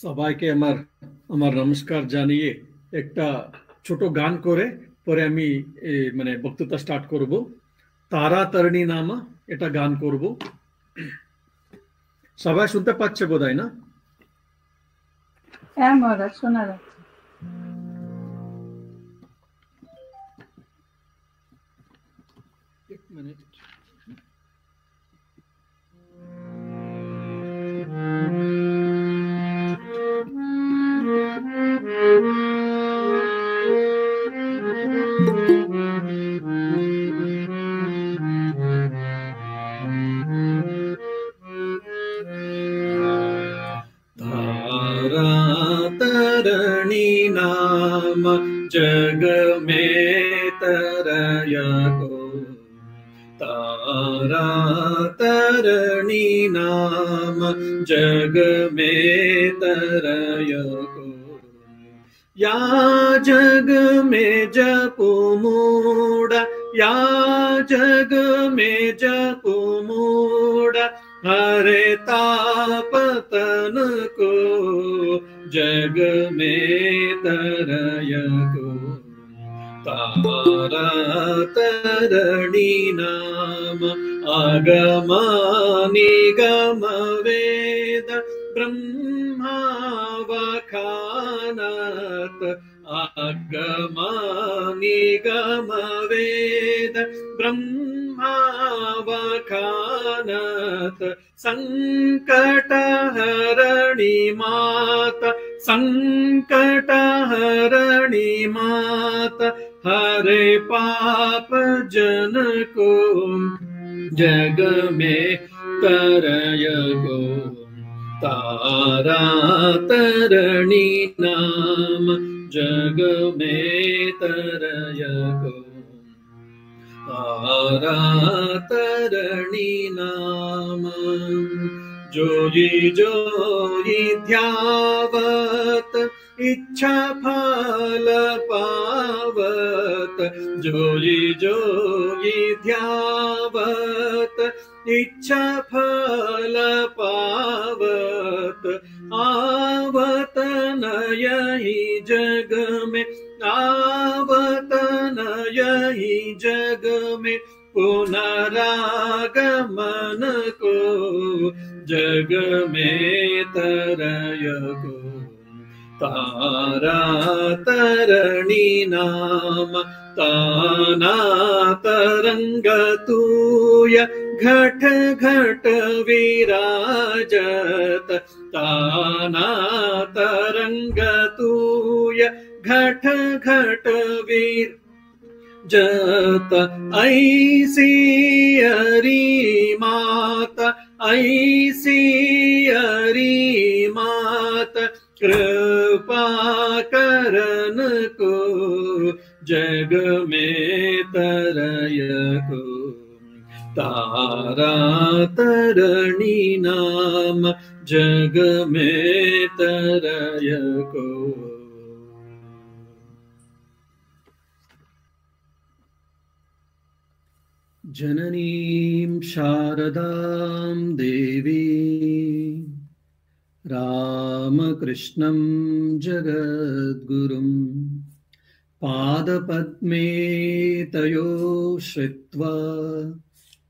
সবাইকে আমার আমার নমস্কার জানিয়ে একটা ছোট গান করে পরে আমি মানে বক্তৃতা স্টার্ট করব। তারা তারিণী নামা এটা গান করব। সবাই শুনতে পাচ্ছে বোধহয় না? হ্যাঁ মহারাজ, শোনা যাচ্ছে। এক মিনিট। तारा तरणी नाम जग में तरयको, तारा तरणी नाम जग में तरयको, या जग में जपु मूढ़ा, या जग में जपु मूढ़ा, हरे तापतन को जग में तरयको, तारा तरणी नाम आगम निगम वेद ब्रह्मा वखानत, आगम निगम वेद ब्रह्मा वखानत, संकट हरणी माता, संकट हरणी माता, हरे पाप जन को जग में तरयको, तारा तरणी नाम जग में तरयको, तारा तरणी नाम जोई जोई ध्यावत इच्छा फल पावत, जोई जोई ध्यावत इच्छा फल पावत, आवत न यही जग में, आवत न यही जग में, पुनरागमन को जग में तरयको, तारा तरणी नाम ताना तरंग तूय घट घट विराजत, ताना तरंग तूय घट घट विराजत, ऐसी हरी माता, ऐसी हरी माता, कृपा करन को जग में तरयको, तारा तरणी नाम जग में तरयको। जननीं शारदां देवी रामकृष्णं जगद्गुरुं पादपद्मे तयो श्रित्वा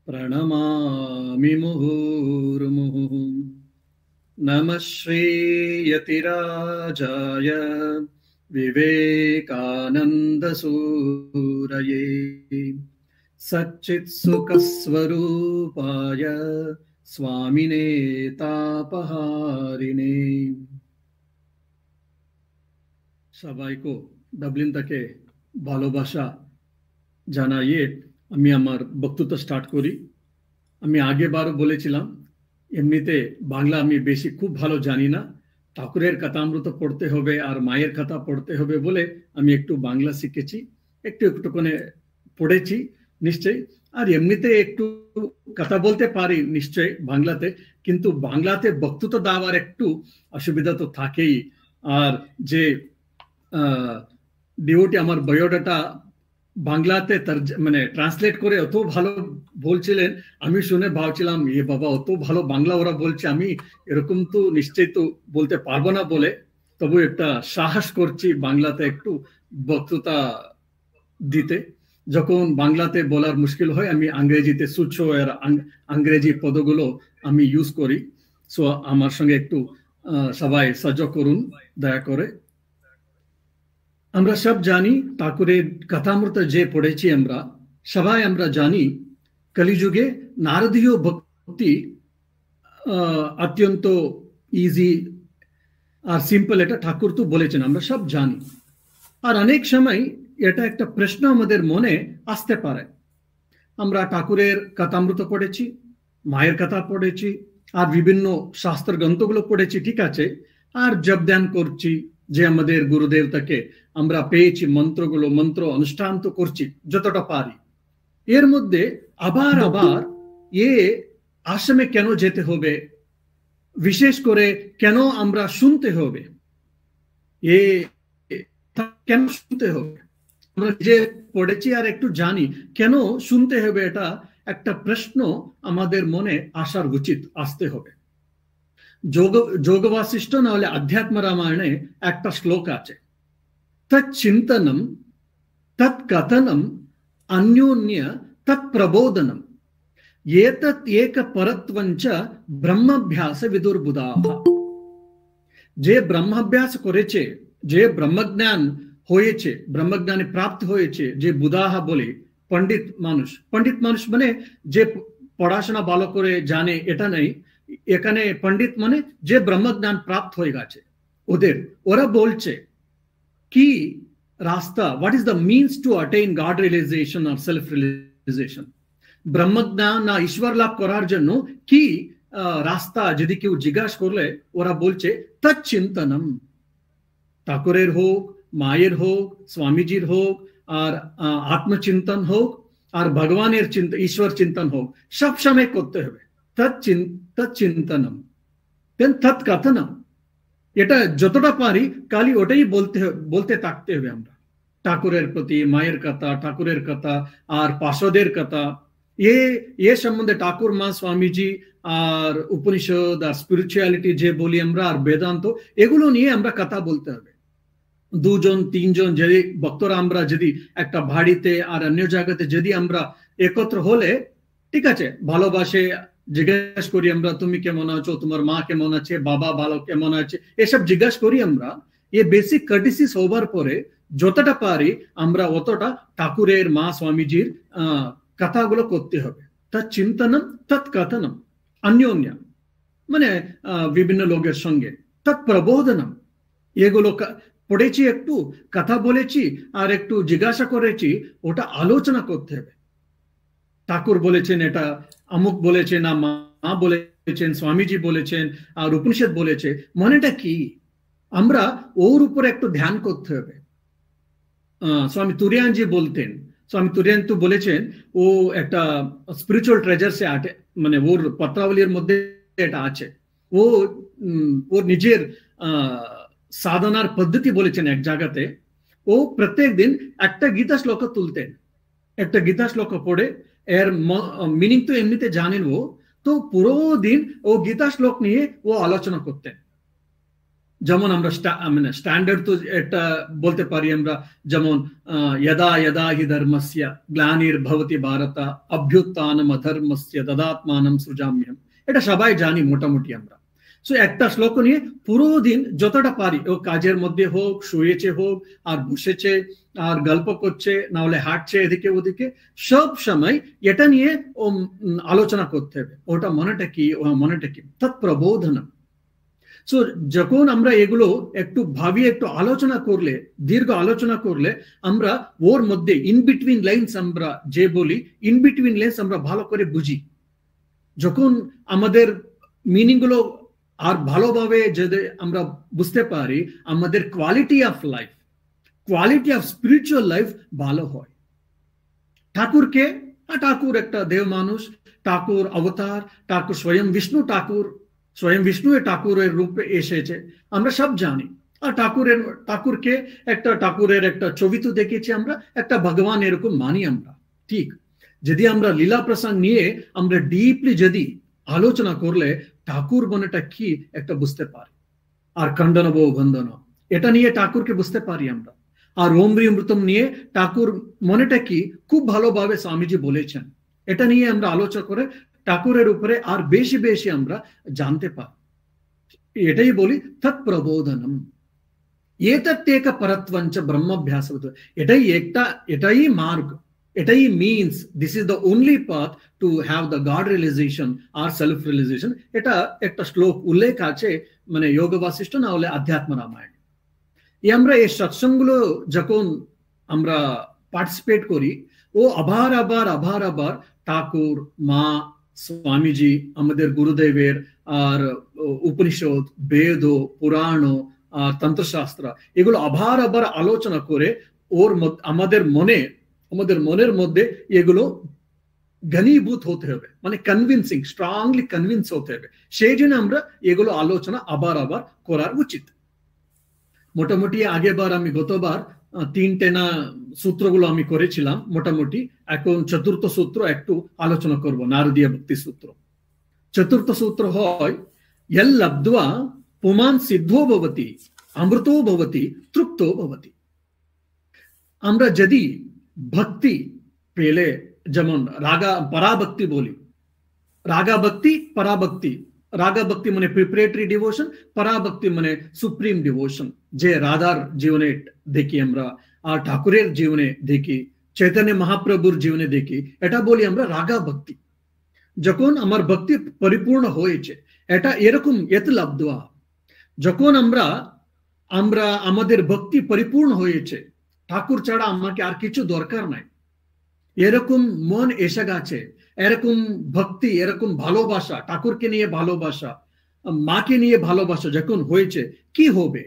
प्रणमामि मुहुर्मुहुः। नमः श्रीयतिराजाय विवेकानन्दसूरये सच्चित्सुखस्वरूपाय स्वामिने तापहारिणे। সবাইকে ডাবলিন থেকে ভালোবাসা জানাইয়ে আমি আমার বক্তৃতা স্টার্ট করি। আমি আগেবারও বলেছিলাম এমনিতে বাংলা আমি বেশি খুব ভালো জানি না, ঠাকুরের কথামৃত পড়তে হবে আর মায়ের কথা পড়তে হবে বলে আমি একটু বাংলা শিখেছি, একটু একটু করে পড়েছি নিশ্চয়ই, আর এমনিতে একটু কথা বলতে পারি নিশ্চয়ই বাংলাতে, কিন্তু বাংলাতে বক্তৃতা দেওয়ার একটু অসুবিধা তো থাকেই। আর যে ডিওটি আমার বায়োডাটা বাংলাতে মানে ট্রান্সলেট করে অত ভালো বলছিলেন, আমি শুনে ভাবছিলাম এ বাবা অত ভালো বাংলা ওরা বলছে, আমি এরকম তো নিশ্চয়ই তো বলতে পারবো না বলে তবু একটা সাহস করছি বাংলাতে একটু বক্তৃতা দিতে। যখন বাংলাতে বলার মুশকিল হয় আমি ইংরেজিতে সুচ্ছো এর ইংরেজি পদগুলো আমি ইউজ করি। সো আমার সঙ্গে একটু সবাই সহ্য করুন দয়া করে। আমরা সব জানি ঠাকুরের কথামৃত যে পড়েছি আমরা সবাই আমরা জানি কলিযুগে নারদীয় ভক্তি অত্যন্ত ইজি আর সিম্পল, এটা ঠাকুর তো বলেছেন আমরা সব জানি। আর অনেক সময় এটা একটা প্রশ্ন আমাদের মনে আসতে পারে, আমরা ঠাকুরের কথামৃত পড়েছি, মায়ের কথা পড়েছি, আর বিভিন্ন শাস্ত্র গ্রন্থগুলো পড়েছি, ঠিক আছে, আর জপ ধ্যান করছি যে আমাদের গুরুদেব থেকে আমরা পেয়েছি মন্ত্রগুলো, মন্ত্র অনুষ্ঠান তো করছি যতটা পারি। এর মধ্যে আবার আবার এ আশ্রমে কেন যেতে হবে, বিশেষ করে কেন আমরা শুনতে হবে, এ কেন শুনতে হবে, আমরা যে পড়েছি আর একটু জানি কেন শুনতে হবে, এটা একটা প্রশ্ন আমাদের মনে আসার উচিত, আসতে হবে। যোগ বাসিষ্ঠ না হলে আধ্যাত্ম রামায়ণে একটা শ্লোক আছে, তৎচিন্তনম তৎকথনম অন্যোন্য তৎপ্রবোধনম এতৎ এক পরত্বঞ্চ ব্রহ্মাভ্যাস বিদুর্বুধাহ। যে ব্রহ্মাভ্যাস করেছে, যে ব্রহ্মজ্ঞান হয়েছে, ব্রহ্মজ্ঞানে প্রাপ্ত হয়েছে, যে বুধাহা বলে পণ্ডিত মানুষ, পণ্ডিত মানুষ মানে যে পড়াশোনা ভালো করে জানে এটা নেই, এখানে পণ্ডিত মানে যে ব্রহ্মজ্ঞান প্রাপ্ত হয়ে গেছে ওদের, ওরা বলছে কি রাস্তা, what is the means to attain God realisation আর সেলফ রিয়েলাইজেশন, ব্রহ্মজ্ঞান না ঈশ্বর লাভ করার জন্য কি রাস্তা যদি কেউ জিজ্ঞাসা করলে ওরা বলছে তৎচিন্তনম। ঠাকুরের হোক, মায়ের হোক, স্বামীজির হোক, আর আত্মচিন্তন হোক, আর ভগবানের চিন্তা, ঈশ্বর চিন্তন হোক, সব সময় করতে হবে তৎচিন্তনম, তৎকথনম। এটা যতটা পারি খালি ওটাই বলতে থাকতে হবে আমরা, ঠাকুরের প্রতি, মায়ের কথা, ঠাকুরের কথা, আর পার্শ্বদের কথা, এ সম্বন্ধে ঠাকুর, মা, স্বামীজি, আর উপনিষদ, আর স্পিরিচুয়ালিটি যে বলি আমরা, আর বেদান্ত, এগুলো নিয়ে আমরা কথা বলতে হবে। দুজন তিনজন যদি ভক্তরা আমরা যদি একটা বাড়িতে আর অন্য জায়গাতে যদি আমরা একত্র হলে, ঠিক আছে, ভালোবাসে জিজ্ঞেস করি আমরা তুমি কেমন আছো, তোমার মা কেমন আছে, বাবা ভালো কেমন আছে, এসব জিজ্ঞাসা করি আমরা। এ বেসিক কার্টিসিস হবার পরে যতটা পারি আমরা অতটা ঠাকুরের, মা, স্বামীজির কথাগুলো করতে হবে। তৎচিন্তনম তৎকথনম অন্যোন্য মানে বিভিন্ন লোকের সঙ্গে, তৎপ্রবোধনম এগুলো পড়েছি, একটু কথা বলেছি আর একটু জিজ্ঞাসা করেছি, ওটা আলোচনা করতে হবে। ঠাকুর বলেছেন এটা, অমুক বলেছেন, না মা বলেছেন, স্বামীজি বলেছেন, আর উপনিষদ বলেছে, মানেটা কি, আমরা ওর উপরে একটু ধ্যান করতে হবে। স্বামী তুরিয়ানজি বলতেন, স্বামী তুরিয়ান তো বলেছেন ও একটা স্পিরিচুয়াল ট্রেজার সে আটে, মানে ওর পত্রাবলীর মধ্যে এটা আছে। ও ওর নিজের সাধনার পদ্ধতি বলেছেন এক জায়গাতে, ও প্রত্যেক দিন একটা গীতা শ্লোক তুলতেন, একটা গীতা শ্লোক পড়ে এর মিনিং তো এমনিতে জানেন ও, তো পুরো দিন ও গীতা শ্লোক নিয়ে ও আলোচনা করতেন। যেমন আমরা মানে স্ট্যান্ডার্ড তো একটা বলতে পারি আমরা, যেমন যদা যদা হি ধর্মস্য গ্লানির্ভবতি ভারত অভ্যুত্থানম অধর্মস্য তদাত্মানম সৃজাম্যহম, এটা সবাই জানি মোটামুটি আমরা। সো একটা শ্লোক নিয়ে পুরো দিন যতটা পারি, ও কাজের মধ্যে হোক, শুয়েছে হোক, আর বসেছে, আর গল্প করছে, না হলে হাঁটছে এদিকে ওদিকে, সব সময় এটা নিয়ে ও আলোচনা করতে হবে, ওটা মনেটা কি, ও মনেটা কি, তৎপ্রবোধনম। সো যখন আমরা এগুলো একটু ভাবি, একটু আলোচনা করলে, দীর্ঘ আলোচনা করলে, আমরা ওর মধ্যে ইন বিটুইন লাইন্স আমরা যে বলি, ইন বিটুইন লাইন্স আমরা ভালো করে বুঝি। যখন আমাদের মিনিং গুলো আর ভালোভাবে যদি আমরা বুঝতে পারি, আমাদের quality of life, quality of spiritual life ভালো হয়। ঠাকুরকে, ঠাকুর একটা দেব মানুষ, ঠাকুর অবতার, ঠাকুর স্বয়ং বিষ্ণু, ঠাকুর স্বয়ং বিষ্ণু ঠাকুরের রূপে এসেছে, আমরা সব জানি। আর ঠাকুরকে ঠাকুরের একটা ছবি তো দেখেছি আমরা, একটা ভগবান এরকম মানি আমরা। ঠিক, যদি আমরা লীলা প্রসঙ্গ নিয়ে আমরা ডিপলি যদি আলোচনা করলে ঠাকুর মনেটা কি একটা বুঝতে পারি। আর খণ্ডনব বন্ধন এটা নিয়ে ঠাকুরকে বুঝতে পারি আমরা। আর ওমরি অমৃতম নিয়ে ঠাকুর মনেটা কি খুব ভালোভাবে স্বামীজি বলেছেন। এটা নিয়ে আমরা আলোচনা করে ঠাকুরের উপরে আর বেশি বেশি আমরা জানতে পারি। এটাই বলি তৎপ্রবোধনম এতত্তেক পরত্বঞ্চ ব্রহ্মাভ্যাস। এটাই মার্গ, এটাই means, this is the only path to have the god realisation আর সেলফ রিয়েলাইজেশন। এটা একটা শ্লোক উল্লেখ আছে মানে যোগ বাসিষ্ঠ না হলে আধ্যাত্ম রামায়ণ। আমরা এই সৎসঙ্গগুলো যখন আমরা পার্টিসিপেট করি ও আবার আবার আবার আবার ঠাকুর, মা, স্বামীজি, আমাদের গুরুদেবের আর উপনিষদ, বেদ, পুরাণ আর তন্ত্রশাস্ত্র এগুলো আবার আবার আলোচনা করে আমাদের মনের মধ্যে এগুলো ঘনীভূত হতে হবে, মানে কনভিন্সিং, স্ট্রংলি কনভিন্স হতে হবে। সেই জন্য আমরা এগুলো আলোচনা আবার আবার করার উচিত। মোটামুটি আগেবার আমি গতবার 3টে না সূত্রগুলো আমি করেছিলাম মোটামুটি। এখন চতুর্থ সূত্র একটু আলোচনা করব, নারদীয় ভক্তি সূত্র। চতুর্থ সূত্র হয় লব্ধ্বা পুমান সিদ্ধো ভবতি অমৃতো ভবতি তৃপ্তো ভবতি। আমরা যদি ভক্তি পেলে, যেমন পরাভক্তি বলি, রাগাভক্তি পরাভক্তি। রাগাভক্তি মানে প্রিপারেটরি ডিভোশন, পরাভক্তি মানে সুপ্রিম ডিভোশন, যে রাধার জীবনে দেখি আমরা আর ঠাকুরের জীবনে দেখি, চৈতন্য মহাপ্রভুর জীবনে দেখি, এটা বলি আমরা রাগাভক্তি। যখন আমার ভক্তি পরিপূর্ণ হয়েছে, এটা এরকম লব্ধ্বা, যখন আমরা আমাদের ভক্তি পরিপূর্ণ হয়েছে, ঠাকুর ছাড়া আমাকে আর কিছু দরকার নাই, এরকম মন এসে গেছে, এরকম ভক্তি, এরকম ভালোবাসা, ঠাকুরকে নিয়ে ভালোবাসা, মাকে নিয়ে ভালোবাসা যখন হয়েছে, কি হবে?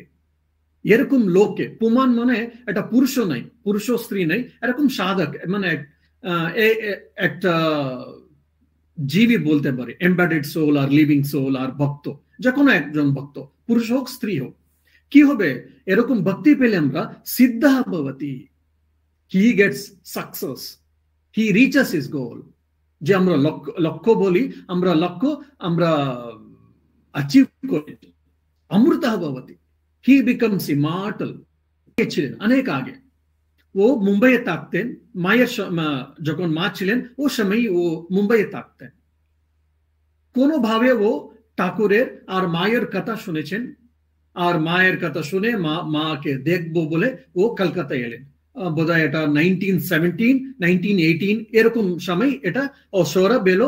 এরকম লোককে, পুমান মানে এটা পুরুষ নাই, পুরুষ স্ত্রী নাই, এরকম সাধক মানে একটা জীবী বলতে পারে, এমবেডেড সোল আর লিভিং সোল আর ভক্ত, যে কোনো একজন ভক্ত, পুরুষ হোক স্ত্রী হোক, কি হবে? এরকম ভক্তি পেলে আমরা সিদ্ধ ভবতি, he gets success, he reaches his goal. যে আমরা লক্ষ্য বলি, আমরা অ্যাচিভ করেছি। অমৃত ভবতি, হি বিকামস ইমর্টাল। ছিলেন অনেক আগে, ও মুম্বাইয়ে থাকতেন, মায়ের যখন মা ছিলেন ও সময় ও মুম্বাইয়ে থাকতেন। কোনোভাবে ও ঠাকুরের আর মায়ের কথা শুনেছেন, আর মায়ের কথা শুনে মাকে দেখবো বলে ও কলকাতায় এলেন। বোধহয় এটা 1917, 1918 এরকম সময় এটা। ও সৌরভ এলো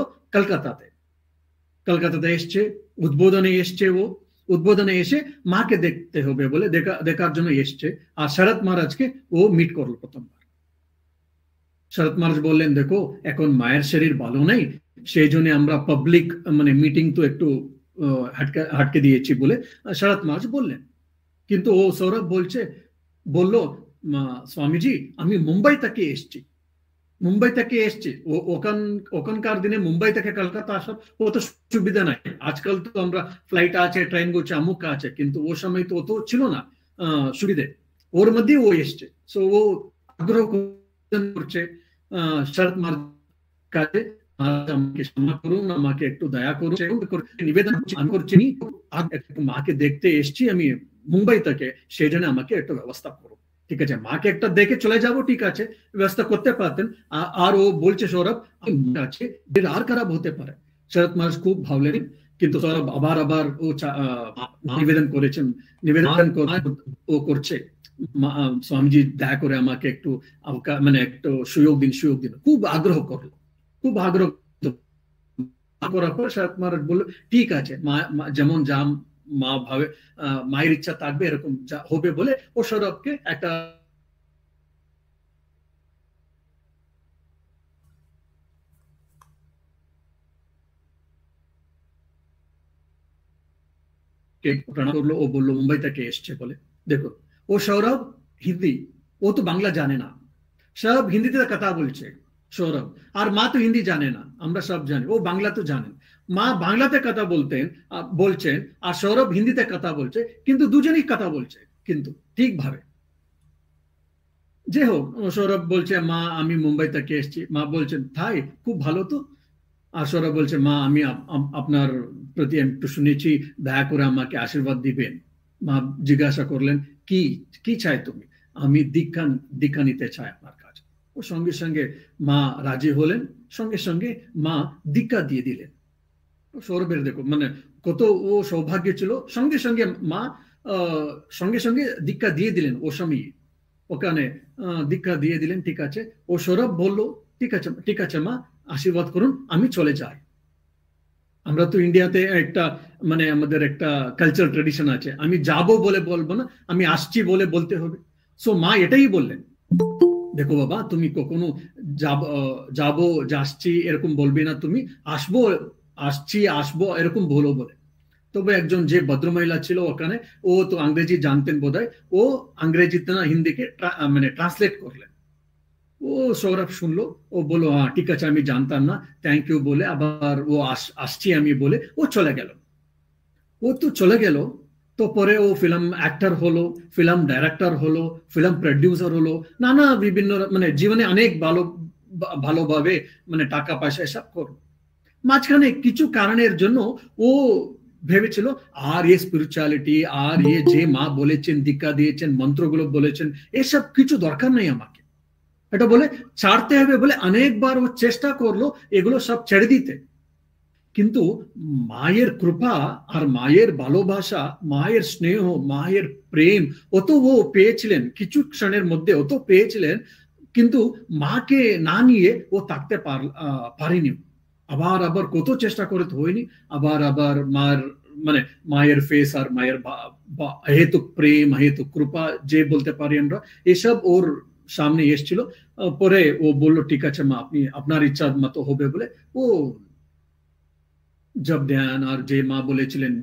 কলকাতাতে এসছে, উদ্বোধনে এসছে। ও উদ্বোধনে এসে মাকে দেখতে হবে বলে দেখার জন্য এসছে। আর শরৎ মহারাজকে ও মিট করলো প্রথমবার। শরৎ মহারাজ বললেন, দেখো এখন মায়ের শরীর ভালো নেই, সেই জন্য আমরা পাবলিক মানে মিটিং তো একটু হাটকে দিয়েছি বলে শরৎ মহারাজ বললেন। কিন্তু ও সৌরভ বললো, স্বামীজি আমি মুম্বাই থেকে এসছি। ওখানকার দিনে মুম্বাই থেকে কলকাতা আসার অত সুবিধা নাই। আজকাল তো আমরা ফ্লাইট আছে, ট্রেন করছে, আমুক আছে, কিন্তু ও সময় তো অত ছিল না সুবিধে। ওর মধ্যে ও এসছে। সো ও আগ্রহ করছে শরৎ মহারাজ কাছে, আমাকে ক্ষমা করুন, আমাকে একটু দয়া করুন, নিবেদন করছি, মাকে দেখতে এসছি আমি মুম্বাই থেকে, সেই জন্য আমাকে একটা ব্যবস্থা করুন। ঠিক আছে, মাকে একটা দেখে চলে যাবো, ঠিক আছে, ব্যবস্থা করতে পারতেন। আর ও বলছে, সৌরভ আছে, আর খারাপ হতে পারে। শরৎ মহারাজ খুব ভাবলেন, কিন্তু সৌরভ আবার ও নিবেদন ও করছে, স্বামীজি দয়া করে আমাকে একটু মানে একটু সুযোগ দিন। খুব আগ্রহ করার পর শরৎ মহারাজ বললো, ঠিক আছে, যেমন যা মা ভাবে, মায়ের ইচ্ছা থাকবে এরকম যা হবে বলে ও সৌরভকে একটা প্রণাম করলো। ও বললো মুম্বাই থেকে এসছে বলে। দেখো, ও সৌরভ হিন্দি, ও তো বাংলা জানে না। সৌরভ হিন্দিতে কথা বলছে, সৌরভ আর মা তো হিন্দি জানে না, আমরা সব জানি। ও বাংলা তো জানেন, মা বাংলাতে কথা বলছেন আর সৌরভ হিন্দিতে কথা বলছে, কিন্তু দুজনই কথা বলছে। কিন্তু ঠিকভাবে। যে হোক, সৌরভ বলছে মা আমি মুম্বাই থেকে এসেছি। মা বলছেন তাই, খুব ভালো তো। আর সৌরভ বলছে মা আমি আপনার প্রতি একটু শুনেছি, দয়া করে আমাকে আশীর্বাদ দিবেন। মা জিজ্ঞাসা করলেন কি কি চাই তুমি? আমি দীক্ষা নিতে চাই আপনার কাছে। ও সঙ্গে সঙ্গে মা রাজি হলেন, সঙ্গে সঙ্গে মা দীক্ষা দিয়ে দিলেন। সৌরভের দেখো মানে কত ও সৌভাগ্য ছিল, সঙ্গে সঙ্গে মা সঙ্গে সঙ্গে দীক্ষা দিয়ে দিলেন। ও স্বামী ওখানে দীক্ষা দিয়ে দিলেন। ঠিক আছে, ও সৌরভ বলল ঠিক আছে ঠিক আছে মা, আশীর্বাদ করুন, আমি চলে যাই। আমরা তো ইন্ডিয়াতে একটা মানে আমাদের একটা কালচার ট্রেডিশন আছে, আমি যাব বলে বলবো না, আমি আসছি বলে বলতে হবে। সো মা এটাই বললেন, দেখো বাবা তুমি কখনো যাবো যাচ্ছি এরকম বলবে না, তুমি আসবো আসছি আসবো এরকম বলো বলে। তবে একজন যে ভদ্রমহিলা ছিল ওখানে, ও তো ইংরেজি জানতেন বোধহয়, ও ইংরেজিতে না হিন্দিকে মানে ট্রান্সলেট করলেন। ও সৌরভ শুনলো, ও বললো হ্যাঁ ঠিক আছে আমি জানতাম না, থ্যাংক ইউ বলে আবার ও আসছি আমি বলে ও চলে গেল। ও তো চলে গেল, তো পরে ও ফিল্ম অ্যাক্টর হলো, ফিল্ম ডাইরেক্টর হলো, ফিল্ম প্রডিউসার হলো, নানা বিভিন্ন মানে জীবনে অনেক ভালোভাবে মানে টাকা পয়সা এসব করো। মাঝখানে কিছু কারণের জন্য ও ভেবেছিল আর এই স্পিরিচুয়ালিটি আর যে মা বলেছেন দীক্ষা দিয়েছেন মন্ত্রগুলো বলেছেন এসব কিছু দরকার নেই আমাকে, এটা বলে ছাড়তে হবে বলে অনেকবার ও চেষ্টা করলো এগুলো সব ছেড়ে দিতে। কিন্তু মায়ের কৃপা আর মায়ের ভালোবাসা, মায়ের স্নেহ, মায়ের প্রেম অত ও পেয়েছিলেন, কিছু ক্ষণের মধ্যে অত পেয়েছিলেন, কিন্তু মাকে না নিয়ে ও থাকতে পারেনি। আবার আবার কত চেষ্টা করতে হয়নি, আবার আবার মার মানে মায়ের ফেস আর মায়ের হেতু প্রেম হেতু কৃপা যে বলতে পারি আমরা, এসব ওর সামনে এসেছিল। পরে ও বললো ঠিক আছে মা, আপনি আপনার ইচ্ছা মতো হবে বলে ও জপ ধ্যান আর যে মা বলেছিলেন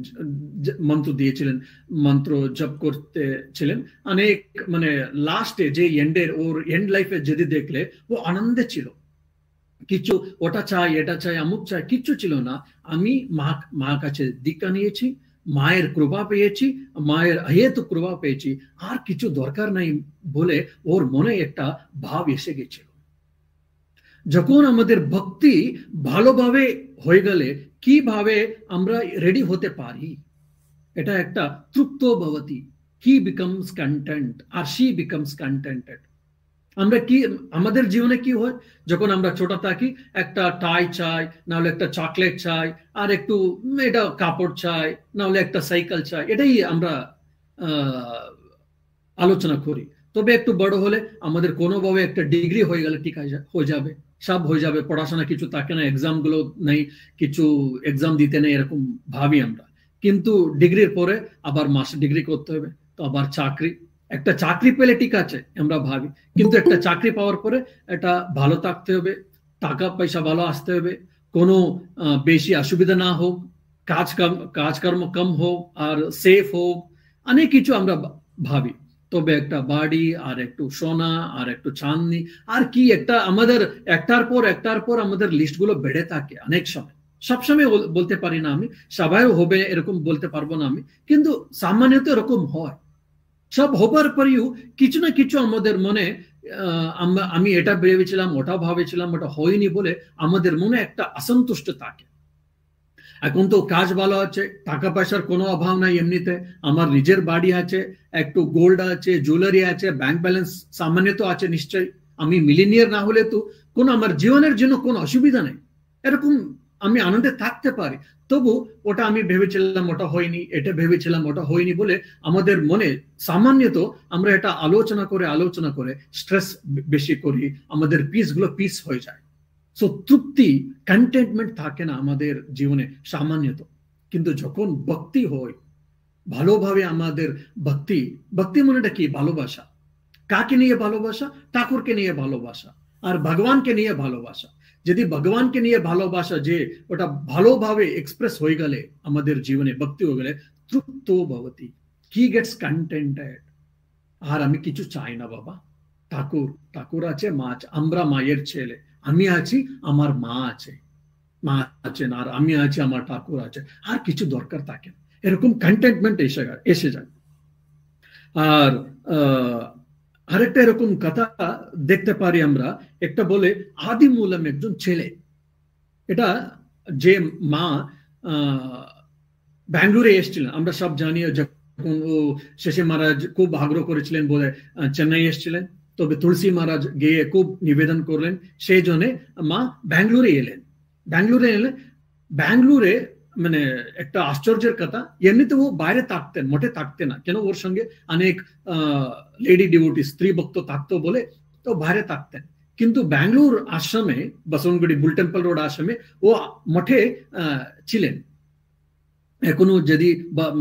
মন্ত্র দিয়েছিলেন মন্ত্র জপ করতে ছিলেন অনেক। মানে লাস্টে যে ওর এন্ড লাইফে যদি দেখলে ও আনন্দে ছিল, কিছু ওটা চাই এটা চাই আমুক চাই কিচ্ছু ছিল না। আমি মা কাছে দীক্ষা নিয়েছি, মায়ের কৃপা পেয়েছি, মায়ের হেতু কৃপা পেয়েছি, আর কিছু দরকার নাই বলে ওর মনে একটা ভাব এসে গেছিল। যখন আমাদের ভক্তি ভালোভাবে হয়ে গেলে কিভাবে আমরা রেডি হতে পারি, এটা একটা তৃপ্ত ভবতি, হি বিকামস কন্টেন্ট আর শি বিকামস কন্টেন্টেড। আমরা কি আমাদের জীবনে কি হয়, যখন আমরা ছোট থাকি একটা টাই চাই, নাহলে একটা চকলেট চাই, আর একটু এটা কাপড় চাই, নাহলে একটা সাইকেল চাই, এটাই আমরা আলোচনা করি। তবে একটু বড় হলে আমাদের কোনোভাবে একটা ডিগ্রি হয়ে গেলে ঠিক হয়ে যাবে, সব হয়ে যাবে, পড়াশোনা কিছু থাকে না, এক্সাম গুলো নেই, কিছু এক্সাম দিতে নেই এরকম ভাবি আমরা। কিন্তু ডিগ্রির পরে আবার মাস্টার ডিগ্রি করতে হবে, তো আবার চাকরি, একটা চাকরি পেলে ঠিক আছে আমরা ভাবি, কিন্তু একটা চাকরি পাওয়ার পরে এটা ভালো থাকতে হবে, টাকা পয়সা ভালো আসতে হবে, কোনো বেশি অসুবিধা না হোক, কাজকর্ম কম হোক আর সেফ হোক, অনেক কিছু আমরা ভাবি। তবে একটা বাড়ি আর একটু সোনা আর একটু চাঁদনি আর কি একটা আমাদের একটার পর আমাদের লিস্ট গুলো বেড়ে থাকে অনেক সময়। সবসময় বলতে পারি না আমি, সবাই হবে এরকম বলতে পারবো না আমি, কিন্তু সামান্যত এরকম হয়। সব হবার পরেও কিছু না কিছু আমাদের মনে আমি এটা ভেবেছিলাম ওটা ভাবেছিলাম ওটা হয়নি বলে আমাদের মনে একটা অসন্তুষ্ট থাকে। এখন তো কাজ ভালো আছে, টাকা পয়সার কোনো অভাব নাই, এমনিতে আমার নিজের বাড়ি আছে, একটু গোল্ড আছে, জুয়েলারি আছে, ব্যাংক ব্যালেন্স সামান্য তো আছে নিশ্চয়ই, আমি মিলিনিয়ার না হলে তো কোনো আমার জীবনের জন্য কোনো অসুবিধা নেই, এরকম আমি আনন্দে থাকতে পারি। তবু ওটা আমি ভেবেছিলাম ওটা হয়নি, এটা ভেবেছিলাম ওটা হয়নি বলে আমাদের মনে সামান্যত আমরা এটা আলোচনা করে স্ট্রেস বেশি করি, আমাদের পিস গুলো পিস হয়ে যায়। সো তৃপ্তি কন্টেন্টমেন্ট থাকে না আমাদের জীবনে সামান্যত। কিন্তু যখন ভক্তি হয় ভালোভাবে আমাদের ভক্তি মনেটা কি ভালোবাসা, কাকে নিয়ে ভালোবাসা, ঠাকুরকে নিয়ে ভালোবাসা আর ভগবানকে নিয়ে ভালোবাসা। যদি ভগবানকে নিয়ে ভালোবাসা যে ওটা ভালোভাবে এক্সপ্রেস হয়ে গেলে আমাদের জীবনে ভক্তি হয়ে গেলে তৃপ্ত ভবতি, হি গেটস কন্টেন্টেড। আর আমি কিছু চাই না বাবা, ঠাকুর আছে, মা আছে, আমরা মায়ের ছেলে, আমি আছি, আমার মা আছে, মা আছেন আর আমি আছি, আমার ঠাকুর আছে, আর কিছু দরকার থাকে না, এরকম কন্টেন্টমেন্ট এসে যায়। আর আরেকটা এরকম কথা দেখতে পারি আমরা, একটা বলে আদি মূলম একজন ছেলে, এটা যে মা ব্যাঙ্গালোরে এসেছিলেন, আমরা সব জানি, যখন ও শেষে মহারাজ খুব আগ্রহ করেছিলেন বলে চেন্নাই এসেছিলেন, তবে তুলসী মহারাজ গিয়ে খুব নিবেদন করলেন, সেই জন্য মা ব্যাঙ্গালোরে এলেন। ব্যাঙ্গালোরে মানে একটা আশ্চর্যের কথা, এমনিতে ও বাইরে থাকতেন, মোটে থাকতেন না, কেন ওর সঙ্গে অনেক লেডি ডিভোটি স্ত্রী ভক্ত থাকতো বলে তো বাইরে থাকতেন, কিন্তু ব্যাঙ্গালোর আশ্রমে, বসবনগুড়ি বুল টেম্পল রোড আশ্রমে ও মঠে ছিলেন। এখনো যদি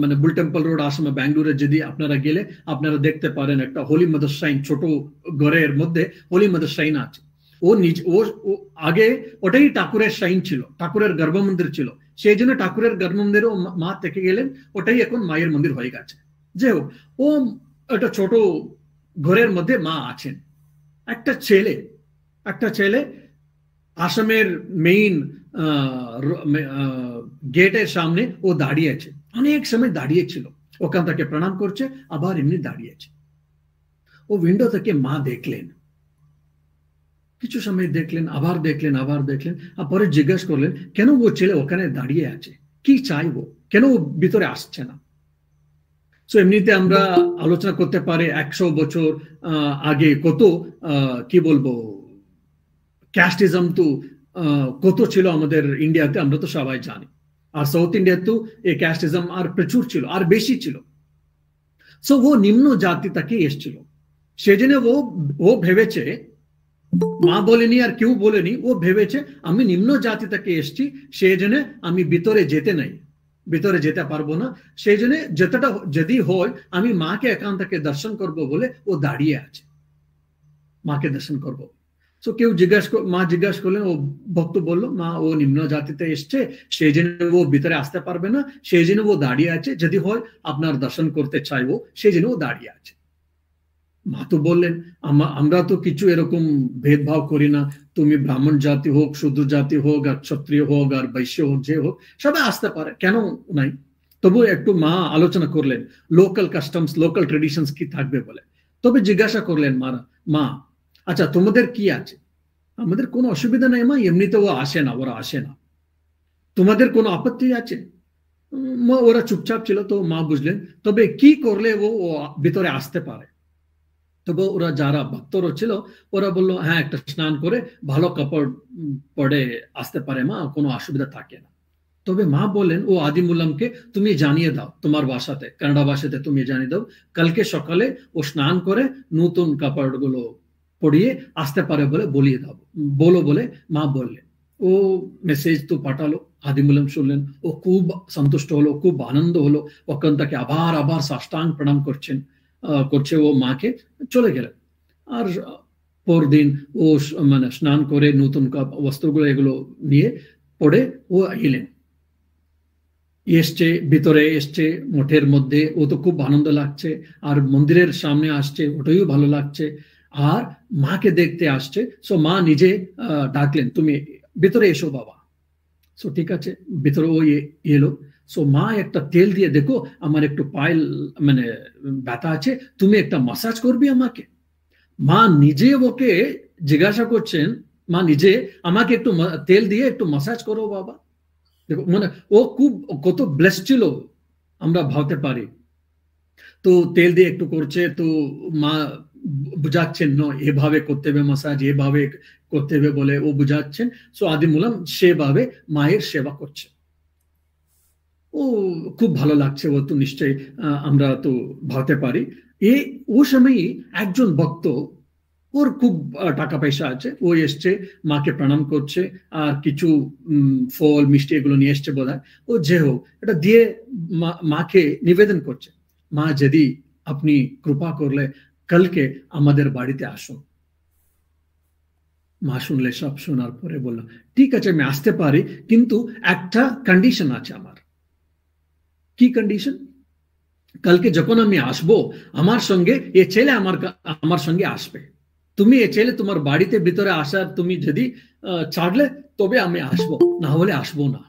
মানে বুল টেম্পল রোড আশ্রমে ব্যাঙ্গালোরে যদি আপনারা গেলে আপনারা দেখতে পারেন একটা হোলি মাদার শাইন, ছোট ঘরের মধ্যে হোলি মাদার শাইন আছে। ও আগে ওটাই ঠাকুরের শাইন ছিল, ঠাকুরের গর্ভমন্দির ছিল, সেই জন্য ঠাকুরের গর্ভমন্দিরে মা থেকে গেলেন, ওটাই এখন মায়ের মন্দির হয়ে গেছে। যে হোক, ও একটা ছোট ঘরের মধ্যে মা আছেন। একটা ছেলে আসামের মেইন গেটের সামনে ও দাঁড়িয়েছে, অনেক সময় দাঁড়িয়েছিল, ওখান থেকে প্রণাম করছে, আবার এমনি দাঁড়িয়েছে। ও উইন্ডো থেকে মা দেখলেন, কিছু সময় দেখলেন, আবার দেখলেন, আর পরে জিজ্ঞাসা করলেন কেন ও ছেলে ওখানে দাঁড়িয়ে আছে, কি চাইবো, কেন ও ভিতরে আসছে না। তো এমনিতে আমরা আলোচনা করতে পারি 100 বছর আগে কত কি বলবো ক্যাস্টিজম তো কত ছিল আমাদের ইন্ডিয়াতে, আমরা তো সবাই জানি। আর সাউথ ইন্ডিয়াতে এই ক্যাস্টিজম আর প্রচুর ছিল, আর বেশি ছিল। সো ও নিম্ন জাতি থেকে এসেছিল, সেজন্য ও ভেবেছে, মা বলেনি আর কেউ বলেনি, ও ভেবেছে আমি নিম্ন জাতি থেকে এসেছি, সেই জন্য আমি ভিতরে যেতে পারবো না, সেই জন্য যতটা যদি হয় আমি মাকে এখান থেকে দর্শন করবো বলে ও দাঁড়িয়ে আছে, মাকে দর্শন করবো। তো কেউ মা জিজ্ঞাসা করলেন, ও ভক্ত বললো মা ও নিম্ন জাতিতে এসছে, সেই জন্য ও ভিতরে আসতে পারবে না, সেই জন্য ও দাঁড়িয়ে আছে, যদি হয় আপনার দর্শন করতে চাইবো, সেই জন্য ও দাঁড়িয়ে আছে। মা তো বললেন আমরা তো কিছু এরকম ভেদভাব করি না, তুমি ব্রাহ্মণ জাতি হোক, শূদ্র জাতি হোক, আর ক্ষত্রিয় হোক, আর বৈশ্য হোক, যে হোক সবাই আসতে পারে, কেন নাই। তবু একটু মা আলোচনা করলেন লোকাল কাস্টমস, লোকাল ট্রেডিশনস কি থাকবে বলে। তবে জিজ্ঞাসা করলেন মা আচ্ছা তোমাদের কি আছে। আমাদের কোনো অসুবিধা নেই মা, এমনিতে ওরা আসে না, তোমাদের কোনো আপত্তি আছে। ওরা চুপচাপ ছিল, তো মা বুঝলেন তবে কি করলে ও ভিতরে আসতে পারে। তবে ওরা যারা ভক্তরা ছিল ওরা বললো হ্যাঁ, একটা স্নান করে ভালো কাপড় পরে আসতে পারে মা, কোনো অসুবিধা থাকে না। তবে মা বললেন ও আদিমুল্লামকে তুমি জানিয়ে দাও, তোমার ভাষাতে, কানাডা ভাষাতে তুমি জানিয়ে দাও, কালকে সকালে ও স্নান করে নতুন কাপড়গুলো পরিয়ে আসতে পারে বলে বলো বলে মা বললেন। ও মেসেজ তো পাঠালো, আদিমুল্লাম শুনলেন, ও খুব সন্তুষ্ট হলো, খুব আনন্দ হলো, ওখান থেকে আবার সাষ্টাঙ্গ প্রণাম করছে ও মাকে, চলে গেলেন। আর পরদিন ও মানে স্নান করে নতুন বস্ত্রগুলো এগুলো নিয়ে পরে ও এলেন, ভিতরে এসছে মঠের মধ্যে, ও তো খুব আনন্দ লাগছে, আর মন্দিরের সামনে আসছে, ওটাও ভালো লাগছে, আর মাকে দেখতে আসছে। সো মা নিজে ডাকলেন তুমি ভিতরে এসো বাবা। সো ঠিক আছে, ভিতরে ও এলো। সো মা একটা তেল দিয়ে, দেখো আমার একটু পায়ে মানে ব্যথা আছে, তুমি একটা মাসাজ করবি আমাকে। মা নিজে ওকে জিজ্ঞাসা করছেন, মা নিজে আমাকে একটু তেল দিয়ে একটু মাসাজ করো বাবা। দেখো মানে ও খুব কত ব্লেস ছিল আমরা ভাবতে পারি। তো তেল দিয়ে একটু করছে, তো মা বুঝাচ্ছেন না এভাবে করতে হবে মাসাজ, এভাবে করতে হবে বলে ও বুঝাচ্ছেন। সো আদিমুল্লাম সেভাবে মায়ের সেবা করছে, ও খুব ভালো লাগছে। ও তো নিশ্চয়ই আমরা তো ভাবতে পারি ও সময়ই একজন ভক্ত, ওর খুব টাকা পয়সা আছে, ও এসছে মাকে প্রণাম করছে, আর কিছু ফল মিষ্টি এগুলো নিয়ে এসছে বোধহয়, ও যে হোক এটা দিয়ে মাকে নিবেদন করছে, মা যদি আপনি কৃপা করলে কালকে আমাদের বাড়িতে আসুন। মা শুনলে, সব শোনার পরে বললাম ঠিক আছে আমি আসতে পারি, কিন্তু একটা কন্ডিশন আছে আমার। কি কন্ডিশন? কালকে যখন আমি আসবো আমার সঙ্গে এ ছেলে আমার সঙ্গে আসবে, তুমি এ ছেলে তোমার বাড়িতে ভিতরে আসার তুমি যদি ছাড়লে তবে আমি আসবো, না হলে আসবো না।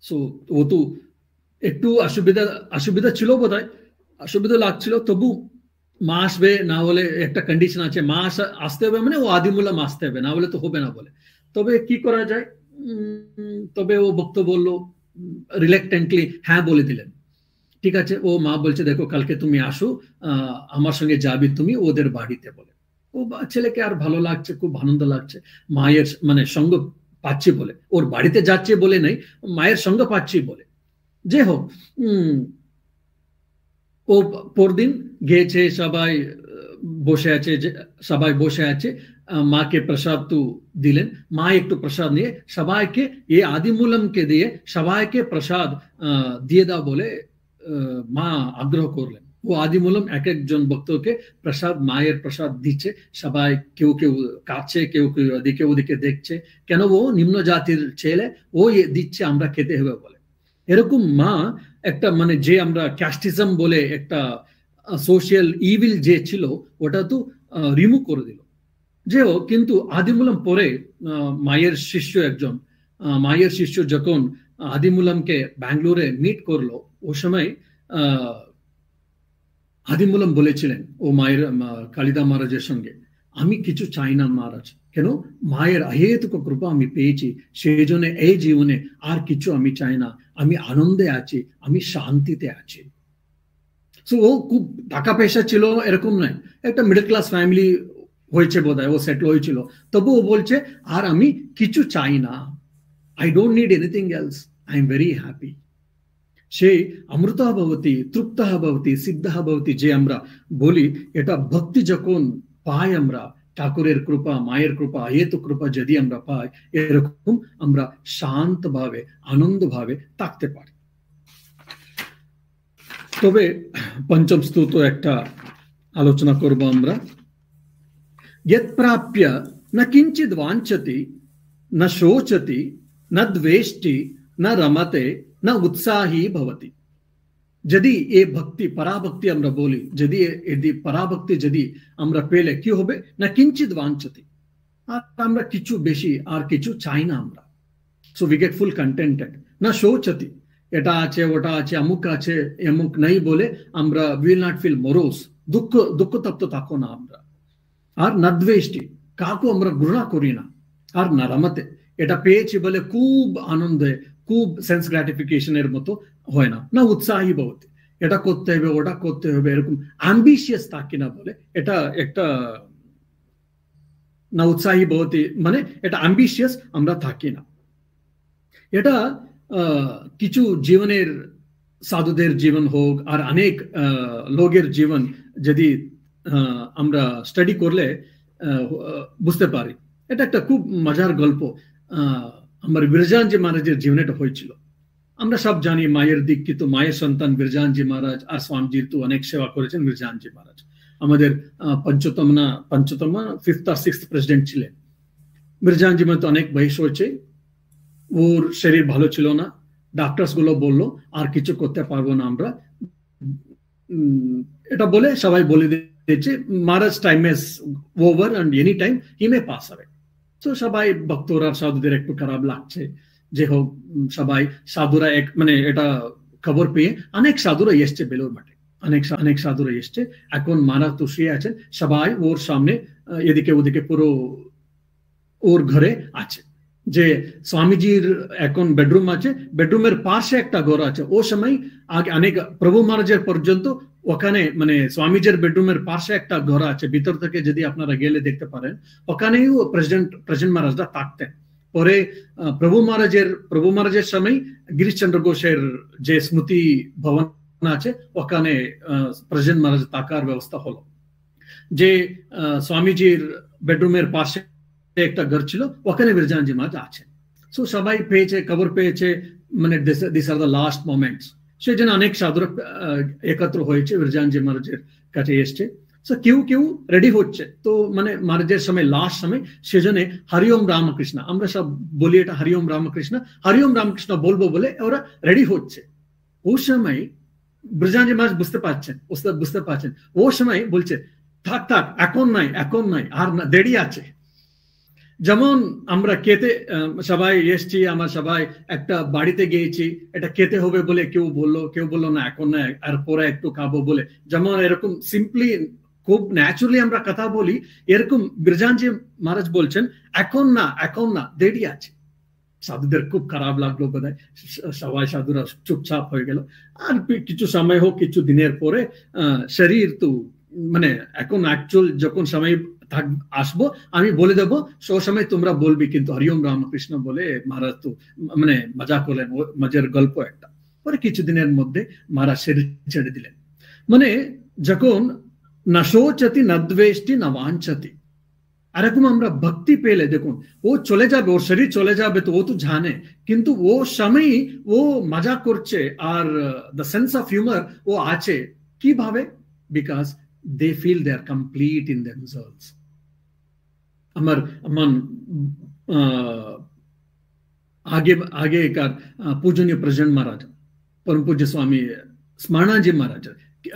সো ও তো একটু অসুবিধা ছিল বোধহয়, অসুবিধা লাগছিল, তবু মা আসবে, না হলে একটা কন্ডিশন আছে, মা আসতে হবে, মানে ও আদিমুল্লাহ আসতে হবে, না হলে তো হবে না বলে। তবে কি করা যায়, তবে ও ভক্ত বলল, রিলেক্টেন্টলি হ্যাঁ বলে দিলেন। ঠিক আছে, ও মা বলছে দেখো কালকে তুমি আসো, আমার সঙ্গে যাবি তুমি ওদের বাড়িতে বলে। ও ছেলেকে আর ভালো লাগছে, খুব আনন্দ লাগছে, মায়ের মানে সঙ্গ পাচ্ছি বলে, ওর বাড়িতে যাচ্ছে বলে নাই, মায়ের সঙ্গ পাচ্ছি বলে। যে হোক, ও পরদিন গিয়েছে, সবাই বসে আছে, সবাই বসে আছে, মাকে প্রসাদ তো দিলেন, মা একটু প্রসাদ নিয়ে সবাইকে, এ আদিমূলমকে দিয়ে সবাইকে প্রসাদ দিয়ে দাও বলে মা আগ্রহ করলেন। ও আদিমূলম এক একজন ভক্তকে প্রসাদ, মায়ের প্রসাদ দিচ্ছে, সবাই কেউ কেউ কাছে, কেউ কেউ ওদিকে ওদিকে দেখছে, কেন ও নিম্ন জাতির ছেলে, ও দিচ্ছে, আমরা খেতে হবে বলে। এরকম মা একটা মানে যে আমরা ক্যাস্টিজম বলে একটা সোশিয়াল ইভিল যে ছিল ওটা তো রিমুভ করে দিল। যে ও কিন্তু আদিমুলাম পরে মায়ের শিষ্য একজন, মায়ের শিষ্য যখন আদিমুলামকে ব্যাঙ্গালোরে মিট করলো, ও সময় আদিমুলাম বলেছিলেন ও মায়ের কালিদা মহারাজের সঙ্গে, আমি কিছু চাই না মহারাজ, কেন মায়ের অহেতুক কৃপা আমি পেয়েছি, সেই জন্য এই জীবনে আর কিছু আমি চাই না, আমি আনন্দে আছি, আমি শান্তিতে আছি। সো ও খুব টাকা পয়সা ছিল এরকম নয়, একটা মিডল ক্লাস ফ্যামিলি হয়েছে বোধহয়, ও সেটেল হয়েছিল, তবু ও বলছে আর আমি কিছু চাই না, I don't need anything else, I am very happy. সেই অমৃতঃ ভবতি, তৃপ্তঃ ভবতি, সিদ্ধঃ ভবতি যে আমরা বলি, এটা ভক্তি যখন পাই আমরা, ঠাকুরের কৃপা, মায়ের কৃপা, হেতু কৃপা যদি আমরা পাই, এরকম আমরা শান্ত ভাবে, আনন্দ ভাবে থাকতে পারি। তবে পঞ্চম স্তোত্র একটা আলোচনা করব আমরা। यत् प्राप्य न किंचित वांछति न शोचति न द्वेष्टि न रमते न उत्साही भवति। যদি এই ভক্তি পরাভক্তি আমরা বলি, যদি এই পরাভক্তি যদি আমরা পেলে কি হবে, না কিঞ্চিত বাঞ্ছতি, আর আমরা কিছু বেশি আর কিছু চাই না আমরা, so we get full contented. না শোচতি, এটা আছে ওটা আছে অমুক আছে অমুক নাই বলে আমরা উইল নট ফিল মোরোস, দুঃখ তপ্ত থাকো না আমরা। আর নদ্বেষ্টি, কাকু আমরা ঘৃণা করি না। আর না রমতে, এটা পেয়েছি বলে খুব আনন্দে, খুব সেন্স গ্র্যাটিফিকেশনের মতো হয় না। না উৎসাহী ভবতি, এটা করতে হবে ওটা করতে হবে এরকম অ্যাম্বিশিয়াস থাকি না বলে, এটা একটা না উৎসাহী ভবতি মানে এটা অ্যাম্বিশিয়াস আমরা থাকি না। এটা কিছু জীবনের, সাধুদের জীবন হোক আর অনেক লোকের জীবন যদি আমরা স্টাডি করলে বুঝতে পারি। এটা একটা খুব মজার গল্প, আমার বিরজানজি মহারাজের জীবনে এটা হয়েছিল। আমরা সব জানি মায়ের দীক্ষিত, মায়ের সন্তান বিরজানজি মহারাজ, আর স্বামীজির তো অনেক সেবা করেছেন বিরজানজি মহারাজ, আমাদের পঞ্চতম ফিফথ আর সিক্সথ প্রেসিডেন্ট ছিলেন। বিরজানজি মহারাজ তো অনেক বয়স হয়েছে, ওর শরীর ভালো ছিল না, ডাক্তার্স গুলো বললো আর কিছু করতে পারবো না আমরা, এটা বলে সবাই বলে দিয়েছে মহারাজ time is over and any time he may pass away. তো সবাই ভক্তরা সাধুদের একটু খারাপ লাগছে, যে হোক সবাই সাধুরা এক মানে এটা খবর পেয়ে অনেক সাধুরা এসছে বেলুর মাঠে, অনেক সাধুরা এসছে, এখন মহারাজ তো শুয়ে আছেন, সবাই ওর সামনে এদিকে ওদিকে পুরো ওর ঘরে আছে। যে স্বামীজির এখন বেডরুম আছে, বেডরুমের পাশে একটা ঘর আছে, ও সময় আগে অনেক প্রভু মহারাজের পর্যন্ত ওখানে মানে স্বামীজির বেডরুমের পাশে একটা ঘর আছে, ভিতর থেকে যদি আপনারা গেলে দেখতে পারেন, ওখানেই প্রেসিডেন্ট মহারাজরা থাকতেন। পরে প্রভু মহারাজের সময় গিরিশচন্দ্র ঘোষের যে স্মৃতি ভবন আছে, ওখানে প্রেসিডেন্ট মহারাজ থাকার ব্যবস্থা হলো। যে স্বামীজির বেডরুমের পাশে একটা ঘর ছিল, ওখানে বিরজানজি মহারাজ আছেন। সো সবাই পেয়েছে, খবর পেয়েছে, মানে this are the last moments, সেই জন্য অনেক সাধুরা একত্র হয়েছে, বিরজানজি মহারাজের কাছে এসছে। সো কেউ রেডি হচ্ছে, তো মানে মহারাজের সময় লাস্ট সময়, সেজন্য হরিওম রামকৃষ্ণ, আমরা সব বলি এটা হরিওম রামকৃষ্ণ বলবো বলে ওরা রেডি হচ্ছে। ওই সময় বিরজানজি মহারাজ বুঝতে পারছেন, ওই সময় বলছে থাক এখন নাই আর দেরি আছে। যেমন আমরা খেতে সবাই এসছি, আমরা সবাই একটা বাড়িতে গিয়েছি, এটা খেতে হবে বলে কেউ বললো না এখন না, আর পরে একটু খাবো বলে। যেমন এরকম সিম্পলি খুব ন্যাচুরালি আমরা কথা বলি, এরকম বিরজানজি মহারাজ বলছেন এখন না দেরি আছে। সাধুদের খুব খারাপ লাগলো বোধহয়, সবাই সাধুরা চুপচাপ হয়ে গেল। আর কিছু সময় হোক, কিছু দিনের পরে শরীর তো মানে এখন অ্যাকচুয়াল যখন সময় আসবো আমি বলে দেবো, সো সময় তোমরা বলবি, কিন্তু হরিওম রামকৃষ্ণ বলে মহারাজ তো মানে মজা করলেন, মজার গল্প একটা। পরে কিছুদিনের মধ্যে মহারাজ শরীর ছেড়ে দিলেন। মানে যখন না শোচতি না দ্বেষ্টি না বাঞ্ছতি, এরকম আমরা ভক্তি পেলে দেখুন ও চলে যাবে, ওর শরীর চলে যাবে তো ও তো জানে, কিন্তু ও সময় ও মজা করছে, আর দ্য সেন্স অফ হিউমার ও আছে কিভাবে? Because they feel they are complete in themselves. আমার আগেকার পূজনীয় প্রেসিডেন্ট মহারাজ পরম পূজ্য স্বামী স্মরণাজি মহারাজ,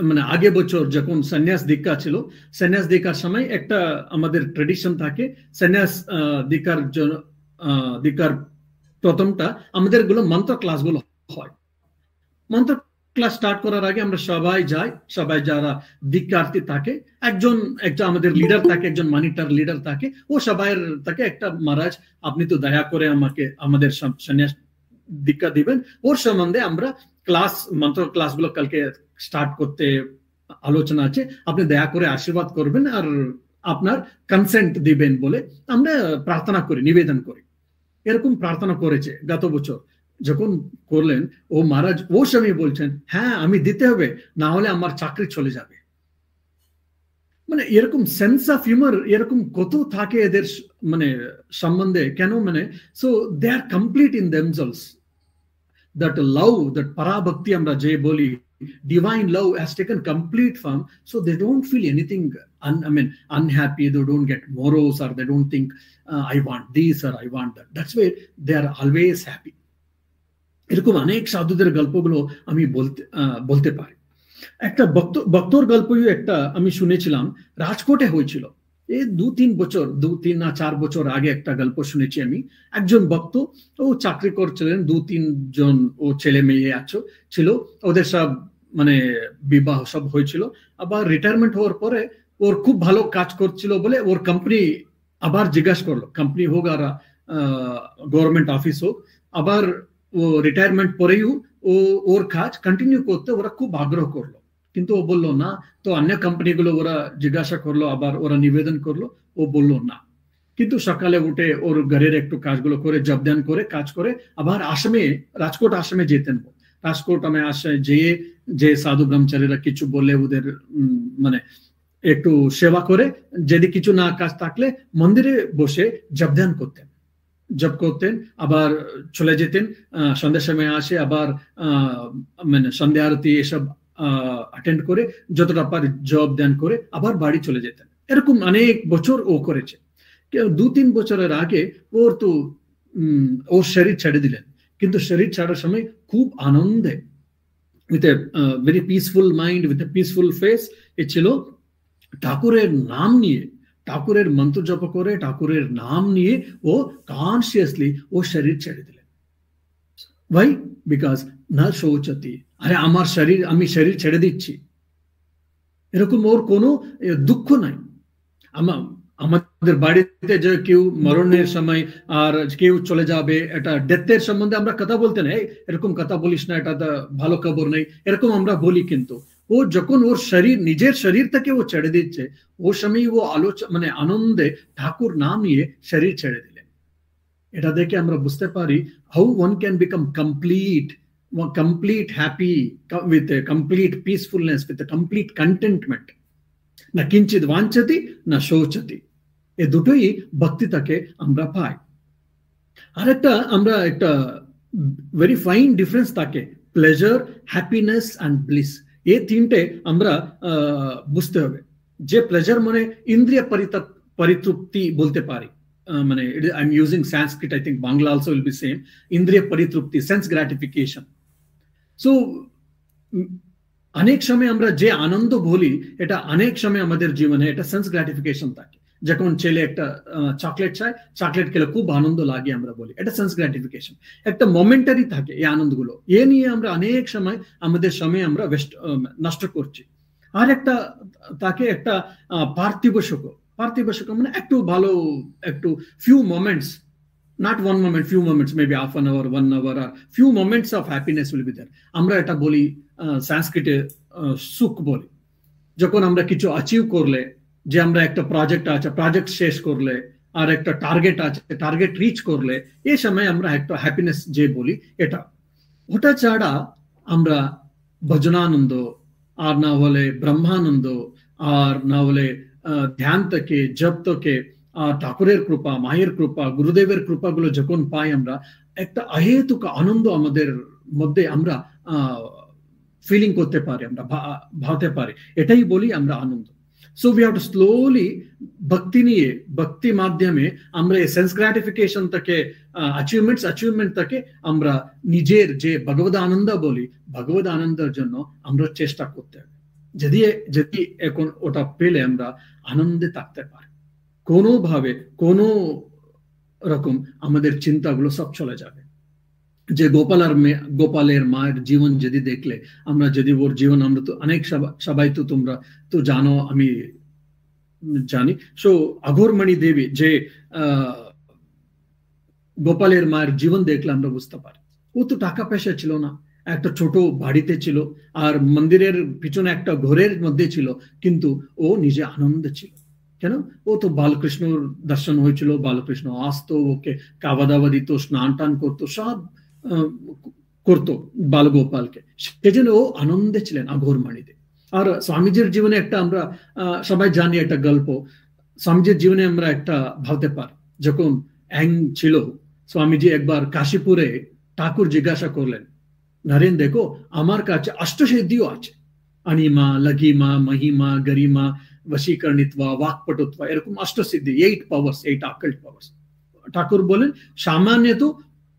মানে আগে বছর যখন সন্ন্যাস দীক্ষা ছিল, সন্ন্যাস দীক্ষার সময় একটা আমাদের ট্রেডিশন থাকে, সন্ন্যাস দীক্ষার প্রথমটা আমাদের গুলো মন্ত্র ক্লাস গুলো হয়। মন্ত্র ক্লাস স্টার্ট করার আগে আমরা সবাই যাই, সবাই যারা দীক্ষার্থী থাকে, একটা আমাদের লিডার থাকে, একজন মনিটর লিডার থাকে, ও সবাই থাকে একটা মহারাজ আপনি তো দয়া করে আমাদের সন্ন্যাস দীক্ষা দিবেন, ওর সম্বন্ধে আমরা মন্ত্র ক্লাসগুলো কালকে স্টার্ট করতে আলোচনা আছে, আপনি দয়া করে আশীর্বাদ করবেন আর আপনার কনসেন্ট দিবেন বলে আমরা প্রার্থনা করি, নিবেদন করি। এরকম প্রার্থনা করেছে গত বছর যখন করলেন, ও মহারাজ ও সময় বলছেন হ্যাঁ আমি দিতে হবে, না হলে আমার চাকরি চলে যাবে। মানে এরকম সেন্স অফ হিউমার এরকম কত থাকে এদের মানে সম্বন্ধে, কেন মানে so they are complete in themselves. That love, that পারাভক্তি আমরা যে বলি, divine love has taken complete form, so they don't feel anything unhappy, they don't get morose, or they don't think I want this or I want that. That's why they are always happy. এরকম অনেক সাধুদের গল্পগুলো আমি বলতে পারি। একটা ভক্তর গল্পই একটা আমি শুনেছিলাম, রাজকোটে হয়েছিল এই 2-3 না 4 বছর আগে একটা গল্প শুনেছি আমি। একজন ভক্ত, ও চাকরি করছিলেন, 2-3 জন ও ছেলে মেয়ে ছিল, ওদের সব মানে বিবাহ সব হয়েছিল। আবার রিটায়ারমেন্ট হওয়ার পরে ওর খুব ভালো কাজ করছিল বলে ওর কোম্পানি আবার জিজ্ঞাসা করলো, কোম্পানি হোক আর গভর্নমেন্ট অফিস হোক, আবার ও রিটায়ারমেন্ট পরেও ওর কাজ কন্টিনিউ করতে ওরা খুব আগ্রহ করলো, কিন্তু ও বললো না। তো অন্য কোম্পানিগুলো ওরা জিজ্ঞাসা করলো, আবার ওরা নিবেদন করলো, ও বললো না। কিন্তু সকালে উঠে ওর ঘরের একটু কাজগুলো করে জবদান করে কাজ করে আবার রাজকোট আশ্রমে যেতেন। রাজকোট আসে যেয়ে যে সাধু ব্রহ্মচারীরা কিছু বলে ওদের মানে একটু সেবা করে, যদি কিছু না কাজ থাকলে মন্দিরে বসে জবদান করতেন, আবার চলে যেতেন। সন্ধ্যার সময় আসে আবার মানে সন্ধ্যা আরতি এসব অ্যাটেন্ড করে যতটা পারে জব দান করে আবার বাড়ি চলে যেতেন। এরকম অনেক বছর ও করেছে। 2-3 বছরের আগে ওর শরীর ছেড়ে দিলেন, কিন্তু শরীর ছাড়ার সময় খুব আনন্দে, with a very peaceful mind, with a peaceful face, এ ছিল ঠাকুরের নাম নিয়ে, ঠাকুরের মন্ত্র জপ করে, ঠাকুরের নাম নিয়ে ও কনসিয়াসলি ও শরীর ছেড়ে দিলেন। ভাই বিকজ না শৌচতি, আরে আমি শরীর ছেড়ে দিচ্ছি, এরকম ওর কোনো দুঃখ নাই। আমাদের বাড়িতে যে কেউ মরণের সময় আর কেউ চলে যাবে, এটা ডেথের সম্বন্ধে আমরা কথা বলতে নেই, এরকম কথা বলিস না, এটা ভালো খবর নেই, এরকম আমরা বলি। কিন্তু ও যখন ওর নিজের শরীর থেকে ও ছেড়ে দিচ্ছে, ওর সময় ও মানে আনন্দে ঠাকুর নাম নিয়ে শরীর ছেড়ে দিলেন। এটা দেখে আমরা বুঝতে পারি how one can become complete happy with a complete peacefulness, with a complete contentment. না কিঞ্চিত বাঞ্ছতি না শৌচতি, এ দুটোই ভক্তি থেকে আমরা পাই। আর আমরা একটা ভেরি ফাইন ডিফারেন্স থাকে, প্লেজার, হ্যাপিনেস অ্যান্ড ব্লিস, এই তিনটে আমরা বুঝতে হবে। যে প্লেজার মানে ইন্দ্রিয় পরিতৃপ্তি বলতে পারি, মানে I am using Sanskrit, I think Bangla also will be same, ইন্দ্রিয় পরিতৃপ্তি, সেন্স গ্র্যাটিফিকেশন। সো অনেক সময় আমরা যে আনন্দ বলি, এটা অনেক সময় আমাদের জীবনে এটা সেন্স গ্র্যাটিফিকেশন থাকে। যখন ছেলে একটা চকলেট চায়, চকলেট খেলে খুব আনন্দ লাগে আমরা বলি, এটা সেন্স গ্র্যাটিফিকেশন, একটা মোমেন্টারি থাকে এই আনন্দগুলো। এ নিয়ে আমরা অনেক সময় আমাদের সময় আমরা নষ্ট করছি। আর একটা তাকে একটা পার্থিব সুখ, পার্থিব সুখ মানে একটু ভালো, একটু few moments, not one moment, few moments, maybe half an hour, 1 hour, or few moments of happiness will be there. আমরা এটা বলি সংস্কৃতে সুখ বলি। যখন আমরা কিছু অ্যাচিভ করলে, যে আমরা একটা প্রজেক্ট আছে, প্রজেক্ট শেষ করলে, আর একটা টার্গেট আছে, টার্গেট রিচ করলে, এই সময় আমরা একটা হ্যাপিনেস যে বলি এটা। ওটা ছাড়া আমরা ভজনানন্দ, আর না হলে ব্রহ্মানন্দ, আর না হলে ধ্যান থেকে, জপ থেকে, ঠাকুরের কৃপা, মায়ের কৃপা, গুরুদেবের কৃপাগুলো যখন পাই আমরা, একটা অহেতুক আনন্দ আমাদের মধ্যে আমরা ফিলিং করতে পারি, আমরা ভাবতে পারি, এটাই বলি আমরা আনন্দ। So we have to slowly ভক্তি নিয়ে, ভক্তি মাধ্যমে আমরা এই সেন্স গ্র্যাটিফিকেশন থেকে, অ্যাচিভমেন্ট থেকে আমরা নিজের যে ভগবদ আনন্দ বলি, ভগবদ আনন্দের জন্য আমরা চেষ্টা করতে হবে। যদি এখন ওটা পেলে আমরা আনন্দে থাকতে পারি, কোনোভাবে কোনো রকম আমাদের চিন্তাগুলো সব চলে যাবে। যে গোপালের মায়ের জীবন যদি দেখলে, আমরা যদি ওর জীবন, আমরা তো অনেক সবাই তো তোমরা তো জানো, আমি জানি। সো অঘোরমণি দেবী, যে গোপালের মায়ের জীবন দেখলে আমরা বুঝতে পারি, ও তো টাকা পয়সা ছিল না, একটা ছোট বাড়িতে ছিল, আর মন্দিরের পিছনে একটা ঘরের মধ্যে ছিল, কিন্তু ও নিজে আনন্দে ছিল। কেন? ও তো বালকৃষ্ণর দর্শন হয়েছিল, বালকৃষ্ণ আসতো, ওকে খাওয়া দাওয়া দিত, স্নান টান করতো, সব করতো বালগোপালকে, সেজন্য ও আনন্দে ছিলেন অঘোরমণিতে। আর স্বামীজির জীবনে একটা আমরা সবাই জানি একটা গল্প, স্বামীজির জীবনে আমরা একটা ভাবতে পারি। যখন অ্যাং ছিল, স্বামীজি একবার কাশীপুরে ঠাকুর জিজ্ঞাসা করলেন, নরেন দেখো আমার কাছে অষ্টসিদ্ধিও আছে, অনিমা, লঘিমা, মহিমা, গরিমা, বশীকরণিত্ব, বাকপটুত্ব, এরকম অষ্টসিদ্ধি, 8 পাওয়ার্স, 8 অকাল্ট পাওয়ার্স। ঠাকুর বলেন সামান্যত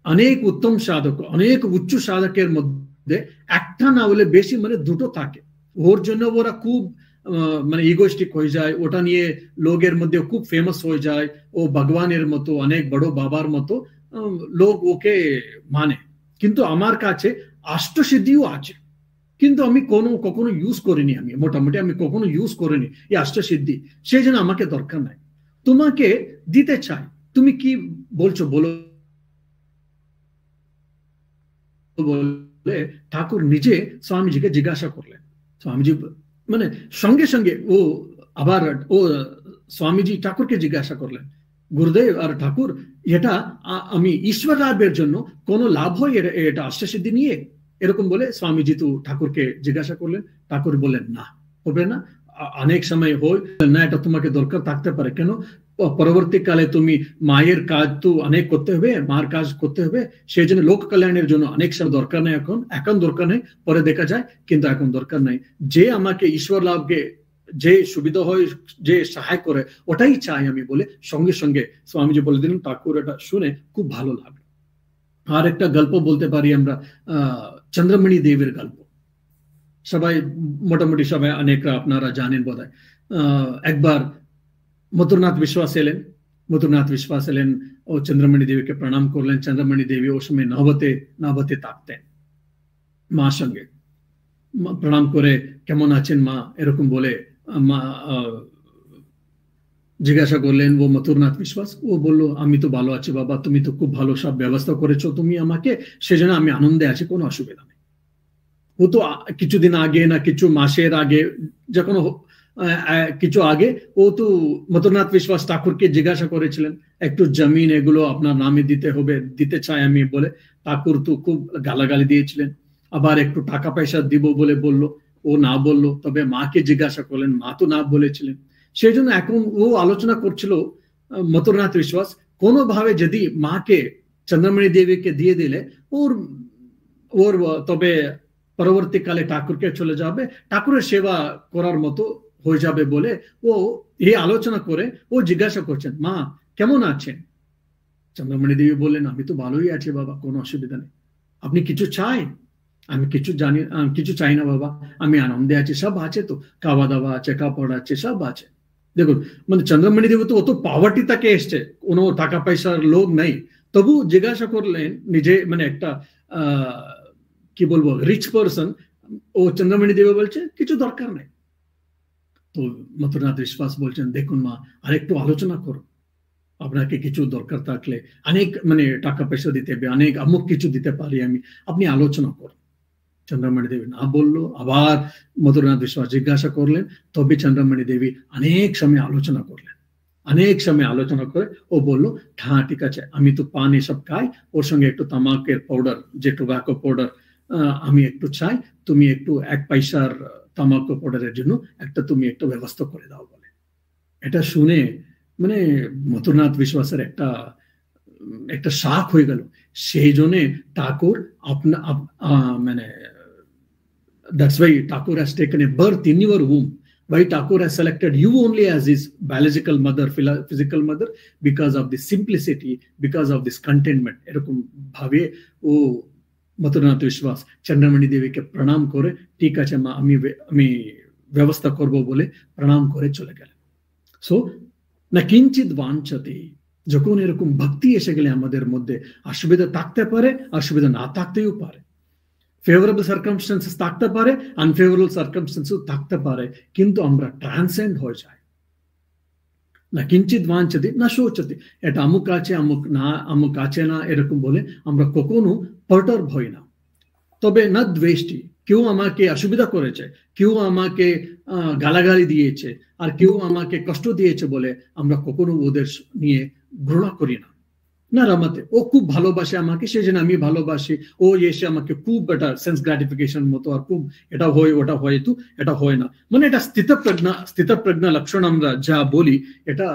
অনেক উত্তম সাধক, অনেক উচ্চ সাধকের মধ্যে একটা না হলে বেশি, মানে দুটো থাকে। ওর জন্য ওরা খুব মানে ইগোস্টিক হয়ে যায়, ওটা নিয়ে লোকের মধ্যে খুব ফেমাস হয়ে যায়, ও ভগবানের মতো, অনেক বড় বাবার মতো লোক ওকে মানে। কিন্তু আমার কাছে অষ্টসিদ্ধিও আছে, কিন্তু আমি কখনো ইউজ করিনি, আমি মোটামুটি আমি কখনো ইউজ করিনি এই অষ্টসিদ্ধি, সেই জন্য আমাকে দরকার নাই, তোমাকে দিতে চাই, তুমি কি বলছো বলো বলে ঠাকুর নিজে স্বামীজিকে জিজ্ঞাসা করলেন। স্বামীজি মানে সঙ্গে সঙ্গে ও আবার ও স্বামীজি ঠাকুরকে জিজ্ঞাসা করলেন, গুরুদেব আর ঠাকুর, এটা আমি ঈশ্বর লাভের জন্য কোনো লাভ হয় এটা অষ্টসিদ্ধি নিয়ে? এরকম বলে স্বামীজি তো ঠাকুরকে জিজ্ঞাসা করলেন। ঠাকুর বললেন না, হবে না, অনেক সময় হয় না, এটা তোমাকে দরকার থাকতে পারে। কেন? পরবর্তীকালে তুমি মায়ের কাজ তো অনেক করতে হবে, মার কাজ করতে হবে, সেই জন্য লোক কল্যাণের জন্য অনেক সময় দরকার নেই, এখন দরকার নেই, পরে দেখা যায়, কিন্তু এখন দরকার নাই। যে আমাকে ঈশ্বর লাভকে যে সুবিধা হয়, যে সাহায্য করে, ওটাই চাই আমি বলে সঙ্গে সঙ্গে স্বামীজি বলে দিলেন। ঠাকুর এটা শুনে খুব ভালো লাগলো। আর একটা গল্প বলতে পারি আমরা, চন্দ্রমণি দেবীর গল্প, সবাই মোটামুটি সবাই অনেকরা আপনারা জানেন বোধহয়। একবার মথুরনাথ বিশ্বাস এলেন, ও চন্দ্রমণি দেবীকে প্রণাম করলেন। চন্দ্রমণি দেবী ওই সময় নবতে থাকতেন মার সঙ্গে। প্রণাম করে কেমন আছেন মা এরকম বলে মা জিজ্ঞাসা করলেন ও মথুরনাথ বিশ্বাস। ও বলল, আমি তো ভালো আছি বাবা, তুমি তো খুব ভালো সব ব্যবস্থা করেছো তুমি আমাকে, সেজন্য আমি আনন্দে আছি, কোনো অসুবিধা নেই। ও তো কিছুদিন আগে না কিছু মাসের আগে, যখন কিছু আগে, ও তো মথুরনাথ বিশ্বাস ঠাকুরকে জিজ্ঞাসা করেছিলেন, একটু জমিন এগুলো আপনার নামে দিতে চাই আমি বলে। ঠাকুর তো খুব গালাগালি দিয়েছিলেন, আবার একটু টাকা পয়সা দিব বলে বলল, ও না বললো। তবে মাকে জিজ্ঞাসা করলেন, মা তো না বলেছিলেন। সেই জন্য এখন ও আলোচনা করছিল মথুরনাথ বিশ্বাস, কোনোভাবে যদি মাকে চন্দ্রমণি দেবীকে দিয়ে দিলে ওর তবে পরবর্তীকালে ঠাকুরকে চলে যাবে, ঠাকুরের সেবা করার মতো হয়ে যাবে বলে ও এই আলোচনা করে ও জিজ্ঞাসা করছেন, মা কেমন আছেন? চন্দ্রমণি দেবী বললেন, আমি তো ভালোই আছি বাবা, কোনো অসুবিধা নেই। আপনি কিছু চাই? আমি কিছু চাই না বাবা, আমি আনন্দে আছি, সব আছে তো, খাওয়া দাওয়া আছে, কাপড় আছে, সব আছে। দেখুন মানে চন্দ্রমণি দেব তো অত পাওয়ারটি তাকে এসছে, কোনো টাকা পয়সার লোভ নাই, তবু জিজ্ঞাসা করলেন নিজে মানে একটা কি বলবো রিচ পার্সন, ও চন্দ্রমণি দেব বলছে কিছু দরকার নেই। তো মথুরনাথ বিশ্বাস বলছেন দেখুন মা আরেকটু আলোচনা করো, আপনাকে কিছু দরকার থাকলে অনেক মানে টাকা পয়সা দিতে হবে, অনেক অমুক কিছু দিতে পারি আমি, আপনি আলোচনা করুন। চন্দ্রমণি দেবী না বললো, আবার মথুরনাথ বিশ্বাস জিজ্ঞাসা করলেন, তবে চন্দ্রমণি দেবী অনেক সময় আলোচনা করলেন, অনেক সময় আলোচনা করে ও বললো হ্যাঁ ঠিক আছে, আমি তো পান এসব খাই, ওর সঙ্গে একটু তামাকের পাউডার যে টোব্যাকো পাউডার আমি একটু চাই, তুমি একটু 1 পয়সার তামাকো পাউডারের জন্য একটা তুমি একটু ব্যবস্থা করে দাও বলে। এটা শুনে মানে মথুরনাথ বিশ্বাসের একটা শাক হয়ে গেল। সেই জন্য ঠাকুর মানে that's why Thakur has taken a birth in your womb. Why Thakur has selected you only as his biological mother, physical mother, because of the simplicity, because of this contentment. এরকম ভাবে ও মথুরনাথ বিশ্বাস চন্দ্রমণি দেবীকে প্রণাম করে ঠিক আছে মা আমি ব্যবস্থা করব বলে প্রণাম করে চলে গেলেন। সো না কিঞ্চিত বাঞ্ছতে, যখন এরকম ভক্তি এসে গেলে আমাদের মধ্যে অসুবিধা থাকতে পারে, অসুবিধা না থাকতেও পারে, ফেভারেবল সার্কামস্টেন্সেস থাকতে পারে, আনফেভারেবল সার্কামস্টেন্সেস থাকতে পারে, কিন্তু আমরা ট্রান্সেন্ড হয়ে যাই। না কিঞ্চিত বাঞ্ছতে না শোচতে, এটা আমুক আছে আমুক আছে না এরকম বলে আমরা কখনো পার্টার্ব হই না। তবে না দ্বেষ্টি, কেউ আমাকে অসুবিধা করেছে, কেউ আমাকে গালাগালি দিয়েছে, আর কেউ আমাকে কষ্ট দিয়েছে বলে আমরা কখনো ওদের নিয়ে ঘৃণা করি না। না রামাতে, ও খুব ভালোবাসে আমাকে, সেই জন্য আমি ভালোবাসি, ও এসে আমাকে খুব একটা সেন্স গ্রাটিফিকেশন মতো আর খুব এটা হয় ওটা হয়, তো এটা হয় না, মানে এটা স্থিতপ্রজ্ঞা লক্ষণ আমরা যা বলি এটা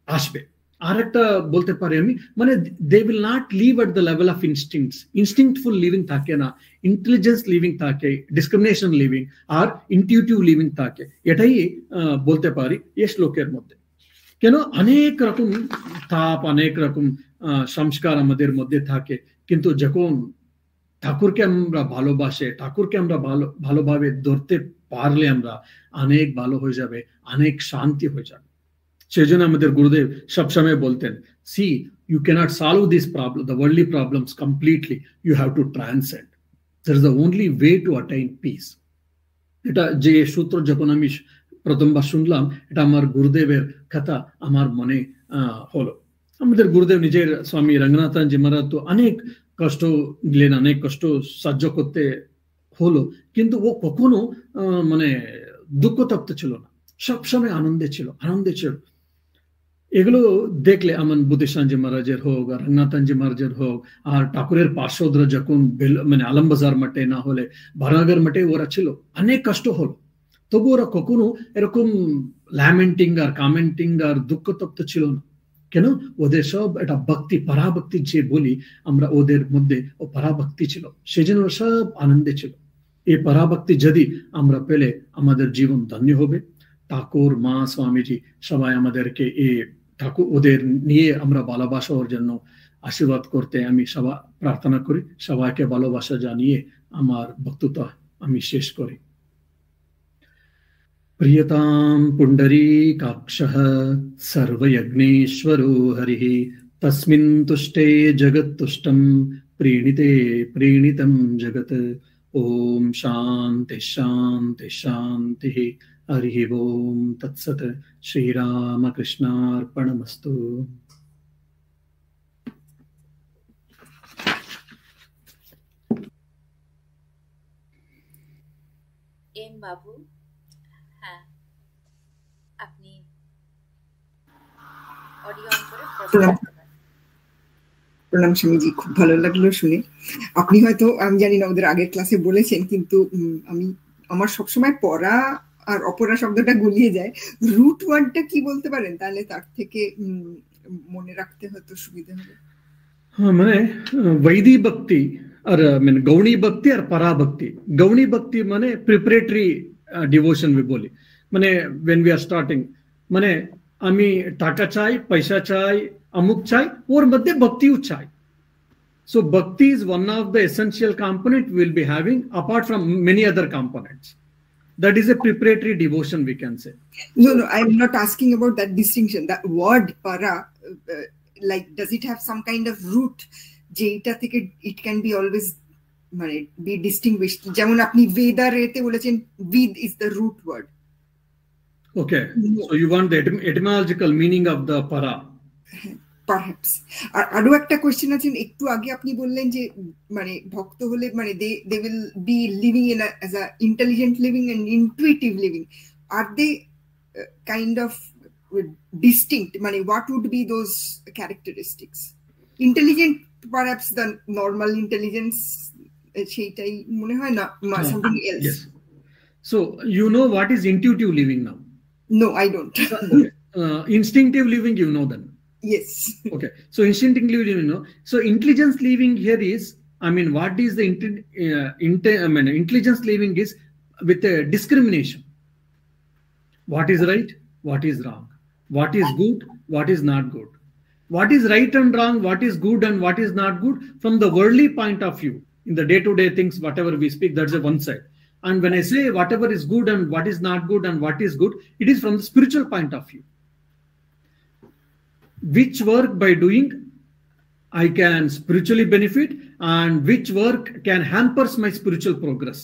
আসবে। আর একটা বলতে পারি আমি, মানে they will not live at the level of instinctful living থাকে না, ইন্টেলিজেন্স লিভিং থাকে, ডিসক্রিমিনেশন লিভিং আর ইনটিউটিভ লিভিং থাকে, এটাই বলতে পারি এই শ্লোকের মধ্যে। কেন অনেক রকম তাপ, অনেক রকম সংস্কার আমাদের মধ্যে থাকে, কিন্তু যখন ঠাকুরকে আমরা ভালোবাসে, ঠাকুরকে আমরা ভালোভাবে ধরতে পারলে আমরা অনেক ভালো হয়ে যাবে, অনেক শান্তি হয়ে যাবে। সেই জন্য আমাদের গুরুদেব সবসময় বলতেন, see you cannot solve this problem, the worldly problems completely, you have to transcend, that is the only way to attain peace. এটা যে সূত্র যখন আমি প্রথমবার শুনলাম, এটা আমার গুরুদেবের কথা আমার মনে হলো। আমাদের গুরুদেব নিজের স্বামী রঙ্গনাথজি মহারাজ তো অনেক কষ্ট দিলেন, অনেক কষ্ট সহ্য করতে হলো, কিন্তু ও কখনো মানে দুঃখতপ্ত ছিল না, সবসময় আনন্দে ছিল। এগুলো দেখলে আমার বুদ্ধিশানজি মহারাজের হোক আর রঙ্গনাথজি মহারাজের হোক, আর ঠাকুরের পার্শ্বদরা যখন মানে আলমবাজার মঠে না হলে ভারনগর মঠে ওরা ছিল, অনেক কষ্ট হলো, তবু ওরা কখনো এরকম ল্যামেন্টিং আর কমেন্টিং আর দুঃখতপ্ত ছিল না। কেন? ওদের সব এটা ভক্তি, পরাভক্তি যে বলি আমরা, ওদের মধ্যে ও পরাভক্তি ছিল, সেজন্য সব আনন্দে ছিল। এই পরাভক্তি যদি আমরা পেলে আমাদের জীবন ধন্য হবে। ঠাকুর, মা, স্বামীজি সবাই আমাদেরকে এই ঠাকুর ওদের নিয়ে আমরা ভালোবাসার জন্য আশীর্বাদ করতে আমি সবাই প্রার্থনা করি। সবাইকে ভালোবাসা জানিয়ে আমার বক্তব্য আমি শেষ করি। प्रियतां पुण्डरीकाक्षः सर्वयज्ञेश्वरो हरिः, तस्मिन् तुष्टे जगत्तुष्टं, प्रीणिते प्रीणितं जगत्। ओम शांति शांति शांति। हरिः ओम तत्सत्। श्रीरामकृष्णार्पणमस्तु। एम बाबू, হ্যাঁ আপনি অডিও অন করে প্রণাম স্বামীজি, খুব ভালো লাগলো শুনে। আপনি হয়তো আমি জানি না ওদের আগের ক্লাসে বলেছেন, কিন্তু আমি আমার সবসময় পড়া আর অপরা শব্দটা গুলিয়ে যায়। রুট ওয়ার্ডটা কি বলতে পারেন? তাহলে তার থেকে মনে রাখতে হয়তো সুবিধা হবে। হ্যাঁ, মানে বৈদিক ভক্তি আর মানে গৌণী ভক্তি আর পরাভক্তি। গৌণী ভক্তি মানে প্রিপারেটরি ডিভোশন বলি, মানে when we are starting, মানে আমি টাকা চাই, পয়সা চাই, অমুক চাই, ওর মধ্যে ভক্তিও চাই। So bhakti is one of the essential component we will be having apart from many other components. That is a preparatory devotion, we can say. No, I'm not asking about that distinction. That word para, like, does it have some kind of root? যেটা থেকে it can be always মানে be distinguished. যেমন আপনি ভেদা রেতে বলেছেন ved is the root word. Okay, so you want the etymological meaning of the para. Perhaps. আর আরো একটা question আছে, একটু আগে আপনি বললেন যে মানে ভক্ত হলে মানে they will be living in as a intelligent living and intuitive living. Are they kind of distinct? মানে what would be those characteristics? Intelligent, perhaps the normal intelligence, সেইটাই মনে হয় না, something else. Yes. So you know what is intuitive living now? No, I don't. Okay. Instinctive living, you know then. Yes. Okay. So instinctive living, you know. So intelligence living here is, I mean, what is the intelligence living is with a discrimination. What is right? What is wrong? What is good? What is not good? What is right and wrong? What is good and what is not good? From the worldly point of view, in the day-to-day things, whatever we speak, that's a one side. And when I say whatever is good and what is not good and what is good, it is from the spiritual point of view. Which work by doing I can spiritually benefit and which work can hamper my spiritual progress.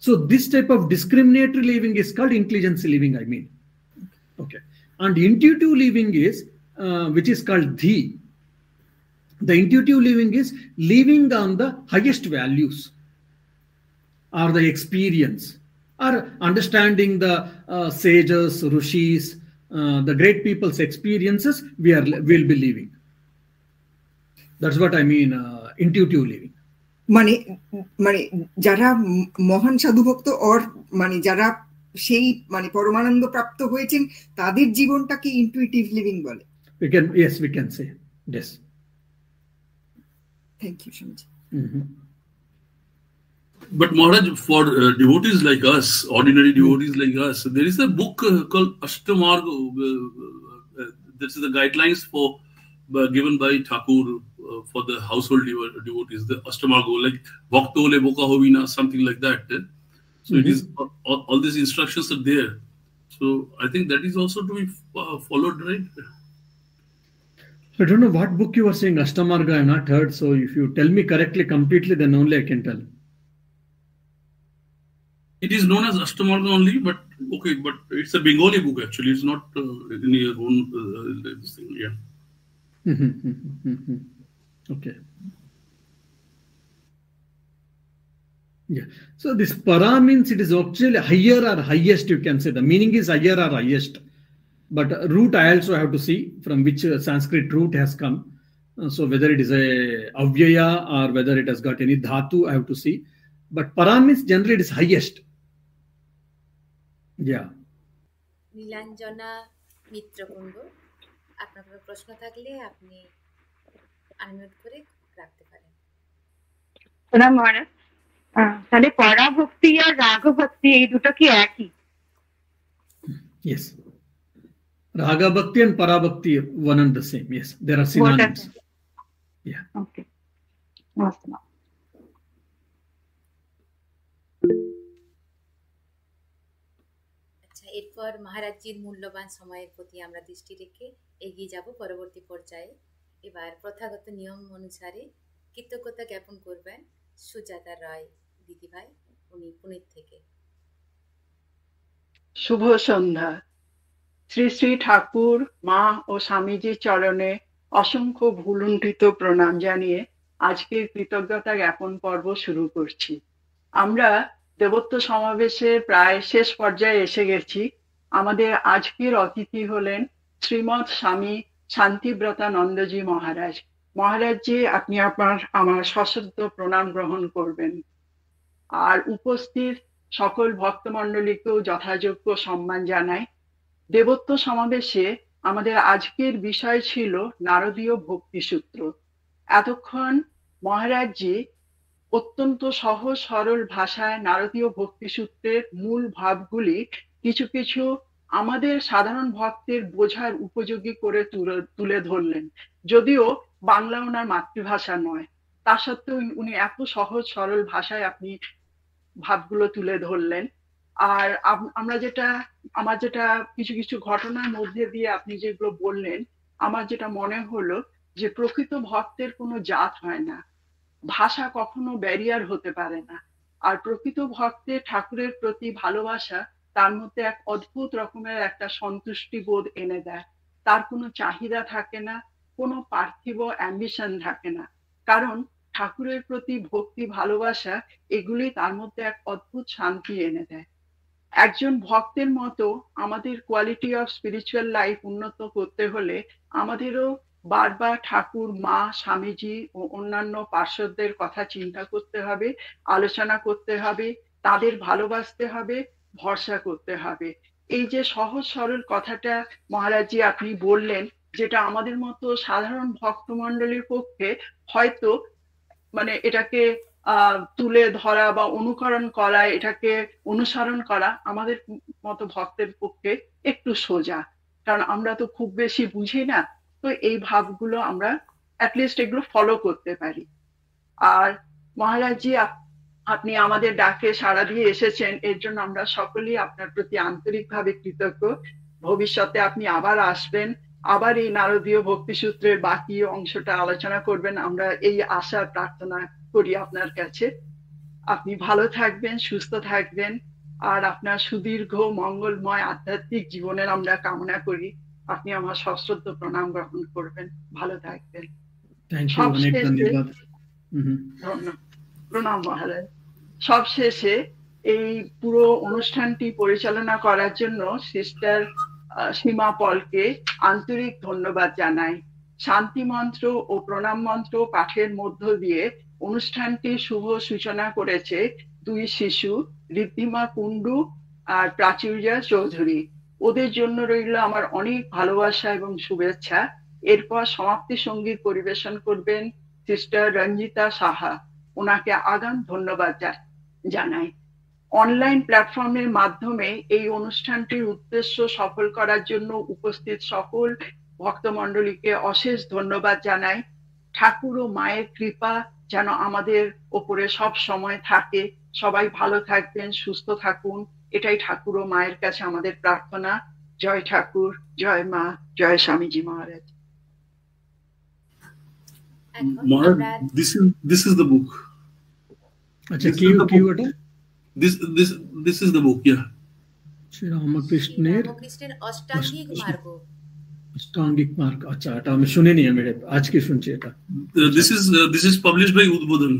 So this type of discriminatory living is called intelligence living, I mean. Okay. And intuitive living is, which is called dhi. The intuitive living is living on the highest values, or the experience, or understanding the sages, rishis, the great people's experiences. Will be living. That's what I mean, intuitive living. মানে মানে যারা মহান সাধু ভক্ত or মানে যারা সেই মানে পরমানন্দ প্রাপ্ত হয়েছেন তাদের জীবনটাকে ইনটুইটিভ লিভিং বলে. Yes, we can say. Yes. Thank you, Shamaji. But Maharaj, for devotees like us, ordinary devotees like us, there is a book called Ashtamarga. This is the guidelines for given by Thakur for the household devotees, the Ashtamarga, like Bhakta hole boka hovina, something like that. So it is all these instructions are there. So I think that is also to be followed, right? I don't know what book you were saying, Ashtamarga, I have not heard. So if you tell me correctly, completely, then only I can tell. It is known as Ashtamarga only, but okay, but it's a Bengali book actually. It's not in your own this thing, yeah. Okay. Yeah. So this para means it is actually higher or highest, you can say. The meaning is higher or highest. But root I also have to see from which Sanskrit root has come. So whether it is a avyaya or whether it has got any dhatu, I have to see. But para means generally it is highest. Yeah. Nilanjana Mitrakunda, আপনার কোনো প্রশ্ন থাকলে আপনি unmute করে রাখতে পারেন। প্রণাম মহারাজ। তাহলে পরাভক্তি আর রাগভক্তি এই দুটো কি একই? Yes. Raga bhakti and para bhakti are one and the same. Yes, there are synonyms. Yeah. Okay. আচ্ছা, এরপর মহারাজজির মূল্যবান সময়ের প্রতি আমরা দৃষ্টি রেখে এগিয়ে যাব পরবর্তী পর্যায়ে। এবার প্রথাগত নিয়ম অনুসারে কৃতজ্ঞতা জ্ঞাপন করবেন সুজাতা রায় দিদিভাই, উনি পুনে থেকে। শুভ সন্ধ্যা। শ্রী শ্রী ঠাকুর, মা ও স্বামীজির চরণে অসংখ্য ভুলুণ্ঠিত প্রণাম জানিয়ে আজকের কৃতজ্ঞতা জ্ঞাপন পর্ব শুরু করছি। আমরা দেবত্ব সমাবেশের প্রায় শেষ পর্যায়ে এসে গেছি। আমাদের আজকের অতিথি হলেন শ্রীমৎ স্বামী শান্তিব্রতানন্দজি মহারাজ। মহারাজজি, আপনি আমার সশ্রদ্ধ প্রণাম গ্রহণ করবেন। আর উপস্থিত সকল ভক্তমণ্ডলীকেও যথাযোগ্য সম্মান জানাই। দেবত্ব সমাবেশে আমাদের আজকের বিষয় ছিল নারদীয় ভক্তিসূত্র। এতক্ষণ মহারাজজি অত্যন্ত সহজ সরল ভাষায় নারদীয় ভক্তিসূত্রের মূল ভাবগুলি কিছু কিছু আমাদের সাধারণ ভক্তের বোঝার উপযোগী করে তুলে ধরলেন। যদিও বাংলা ওনার মাতৃভাষা নয়, তা সত্ত্বেও উনি এত সহজ সরল ভাষায় আপনি ভাবগুলো তুলে ধরলেন। আর আমার যেটা কিছু কিছু ঘটনার মধ্যে দিয়ে আপনি যেগুলো বললেন, আমার যেটা মনে হলো যে প্রকৃত ভক্তের কোনো জাত হয় না, ভাষা কখনো ব্যারিয়ার হতে পারে না। আর প্রকৃত ভক্তের ঠাকুরের প্রতি ভালোবাসা তার মধ্যে এক অদ্ভুত রকমের একটা সন্তুষ্টি বোধ এনে দেয়। তার কোনো চাহিদা থাকে না, কোনো পার্থিব অ্যাম্বিশন থাকে না, কারণ ঠাকুরের প্রতি ভক্তি ভালোবাসা এগুলি তার মধ্যে এক অদ্ভুত শান্তি এনে দেয়। একজন ভক্তের মতো আমাদের কোয়ালিটি অফ স্পিরিচুয়াল লাইফ উন্নত করতে হলে আমাদেরও বারবার ঠাকুর, মা, স্বামীজি ও অন্যান্য পার্শ্বদের কথা চিন্তা করতে হবে, আলোচনা করতে হবে, তাদের ভালোবাসতে হবে, ভরসা করতে হবে। এই যে সহজ সরল কথাটা মহারাজজি আপনি বললেন, যেটা আমাদের মতো সাধারণ ভক্তমণ্ডলীর পক্ষে হয়তো মানে এটাকে তুলে ধরা বা অনুকরণ করা, এটাকে অনুসরণ করা আমাদের মতো ভক্তের পক্ষে একটু সোজা, কারণ আমরা তো খুব বেশি বুঝি না। তো এই ভাবগুলো আমরা অ্যাটলিস্ট এগুলো ফলো করতে পারি। আর মহারাজজি আপনি আমাদের ডাকে সাড়া দিয়ে এসেছেন, এর জন্য আমরা সকলেই আপনার প্রতি আন্তরিকভাবে কৃতজ্ঞ। ভবিষ্যতে আপনি আবার আসবেন, আবার এই নারদীয় ভক্তিসূত্রের বাকি অংশটা আলোচনা করবেন, আমরা এই আশা প্রার্থনা করি আপনার কাছে। আপনি ভালো থাকবেন, সুস্থ থাকবেন, আর আপনার সুদীর্ঘ মঙ্গলময় আধ্যাত্মিক জীবনের আমরা কামনা করি। আপনি আমার সশ্রদ্ধ প্রণাম গ্রহণ করবেন, ভালো থাকবেন। প্রণাম মহারাজ। সবশেষে এই পুরো অনুষ্ঠানটি পরিচালনা করার জন্য সিস্টার সীমা পলকে আন্তরিক ধন্যবাদ জানাই। শান্তি মন্ত্র ও প্রণাম মন্ত্র পাঠের মধ্য দিয়ে অনুষ্ঠানটি শুভ সূচনা করেছে দুই শিশু, ঋদ্ধিমা কুন্ডু আর প্রাচুর্যা চৌধুরী। ওদের জন্য রইল আমার অনেক ভালোবাসা এবং শুভেচ্ছা। এরপর সমাপ্তি সঙ্গীত পরিবেশন করবেন সিস্টার রঞ্জিতা সাহা, ওনাকে আগাম ধন্যবাদ জানাই। অনলাইন প্ল্যাটফর্মের মাধ্যমে এই অনুষ্ঠানটির উদ্দেশ্য সফল করার জন্য উপস্থিত সকল ভক্তমণ্ডলীকে অশেষ ধন্যবাদ জানাই। ঠাকুর ও মায়ের কৃপা যেন আমাদের ওপরে সব সময় থাকে। সবাই ভালো থাকবেন, সুস্থ থাকুন, এটাই ঠাকুর ও মায়ের কাছে আমাদের প্রার্থনা। জয় ঠাকুর, জয় মা, জয় স্বামীজি মহারাজ। This is the book. আচ্ছা, কি ওটা? This is the book, yeah. Shri রামকৃষ্ণের অষ্টাঙ্গিক মার্গ। অষ্টাঙ্গিক মার্গ, আচ্ছা, এটা আমি শুনিনি, আমি আজকে শুনছি এটা। This is published by Udbodhan.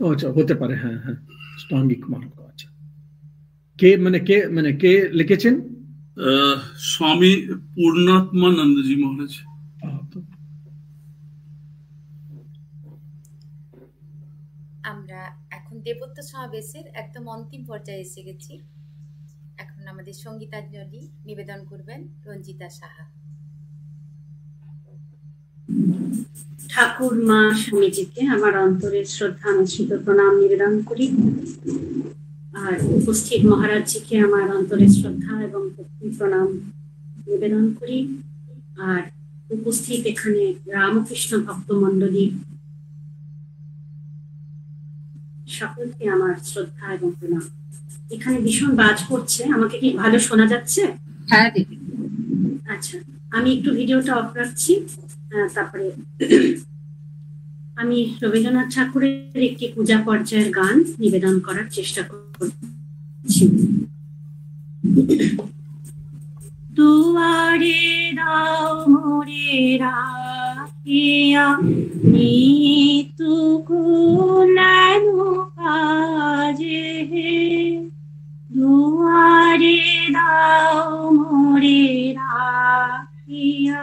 আচ্ছা, হতে পারে, হ্যাঁ হ্যাঁ, অষ্টাঙ্গিক মার্গ। আচ্ছা, কে লিখেছেন? স্বামী পূর্ণাত্মানন্দজি মহারাজ। আমরা এখন দেবত্ব সমাবেশের একদম অন্তিম পর্যায়ে এসে গেছি। এখন আমাদের সঙ্গীতাঞ্জলি নিবেদন করবেন রঞ্জিতা সাহা। ঠাকুর, মা, স্বামীজিকে আমার অন্তরের শ্রদ্ধা মিশ্রিত প্রণাম নিবেদন করি, আর উপস্থিত মহারাজজিকে আমার অন্তরের শ্রদ্ধা এবং ভক্তি প্রণাম নিবেদন করি, আর উপস্থিত এখানে রামকৃষ্ণ ভক্ত মণ্ডলী সকলকে আমার শ্রদ্ধা এবং প্রণাম। এখানে ভীষণ বাজ পড়ছে, আমাকে কি ভালো শোনা যাচ্ছে? হ্যাঁ দিদি। আচ্ছা, আমি একটু ভিডিওটা অফ রাখছি। তারপরে আমি রবীন্দ্রনাথ ঠাকুরের একটি পূজা পর্যায়ের গান নিবেদন করার চেষ্টা করছি। দুয়ারে দাও মোরে রাখিয়া নিতু কুলানো কাজে, দুয়ারে দাও মোরে রাখিয়া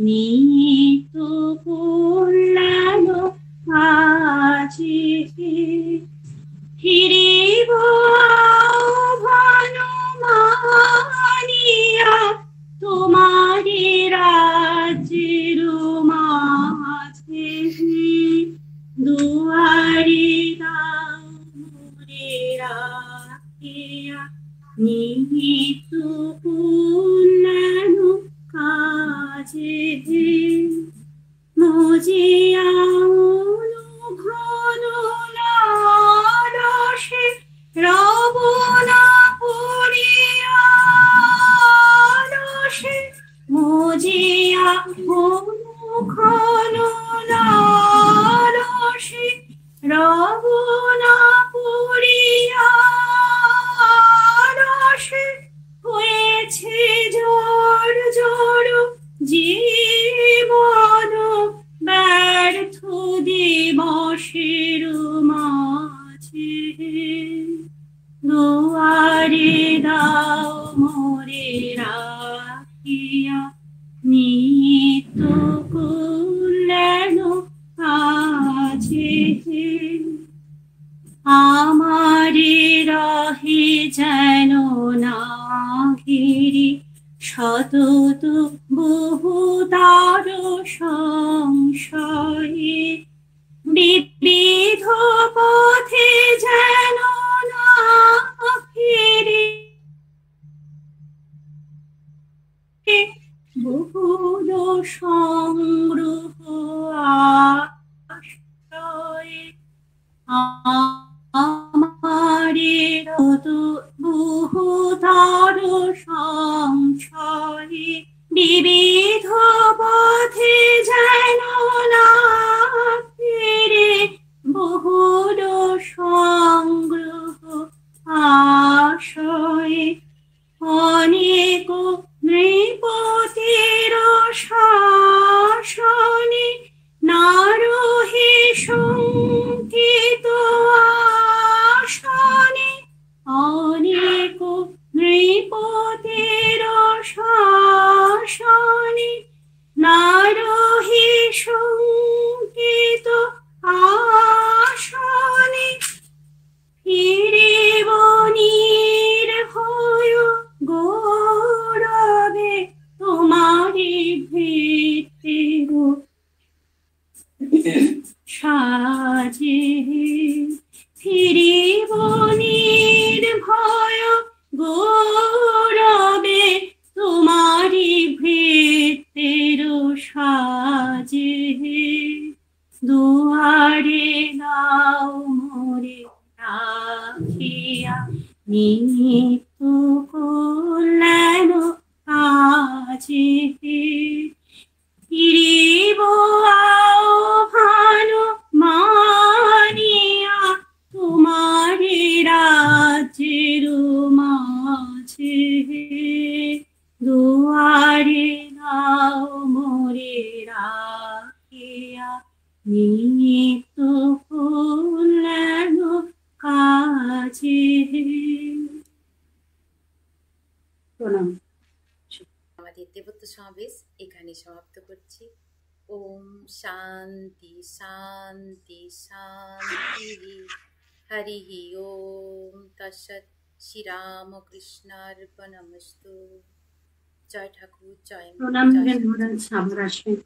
নিতু কুলানো কাজে, ফিরিব ভানুমানিয়া তোমারি রাজ্যের মাঝে, দুয়ারে দাও মোরে রাখিয়া নিতু কুলানো কাজে, মজিয়া ঘন লালসে রবনা মোরে রাখিয়া নিত্য কল্যাণ কাজে আমারে রহে যেন না ঘিরি সতত বহুতার সংশয়ে বিবিধ পথে যেন না ফিরে বহুদ সংগ্রহ আশ্রয়ে আমারে রত বহুতার সংশয়ে বিবিধ পথে যেন না ফিরে বহুদ সংগ্রহ আশয়ে অনেক নৃপতির শাসনে না রহে শঙ্কিত আসনে অনেক নৃপতির শাসনে না রহে শঙ্কিত আসনে ফিরিব নির্ভয় গৌরবে তোমারি ভিত্তির সাজে ফিরিব নির্ভয় গৌরবে তোমারি ভিত্তির সাজে দুয়ারে নাও মোরে রাখিয়া নিত্য কল্যাণ কাজে ফিরিব আহ্বান মানিয়া তোমারি রাজ্যের মাঝে দুয়ারে নাও মোরে রাখিয়া নিত্য কল্যাণ কাজে। প্রণাম। আমাদের দেবত্ব সমাবেশ এখানে সমাপ্ত করছি। ওম শান্তি শান্তি শান্তি। হরি ওম তৎসৎ। শ্রীরামকৃষ্ণার্পণমস্তু। জয় ঠাকুর, জয় মা, প্রণাম জয় মহারাজ, আবার আসবেন।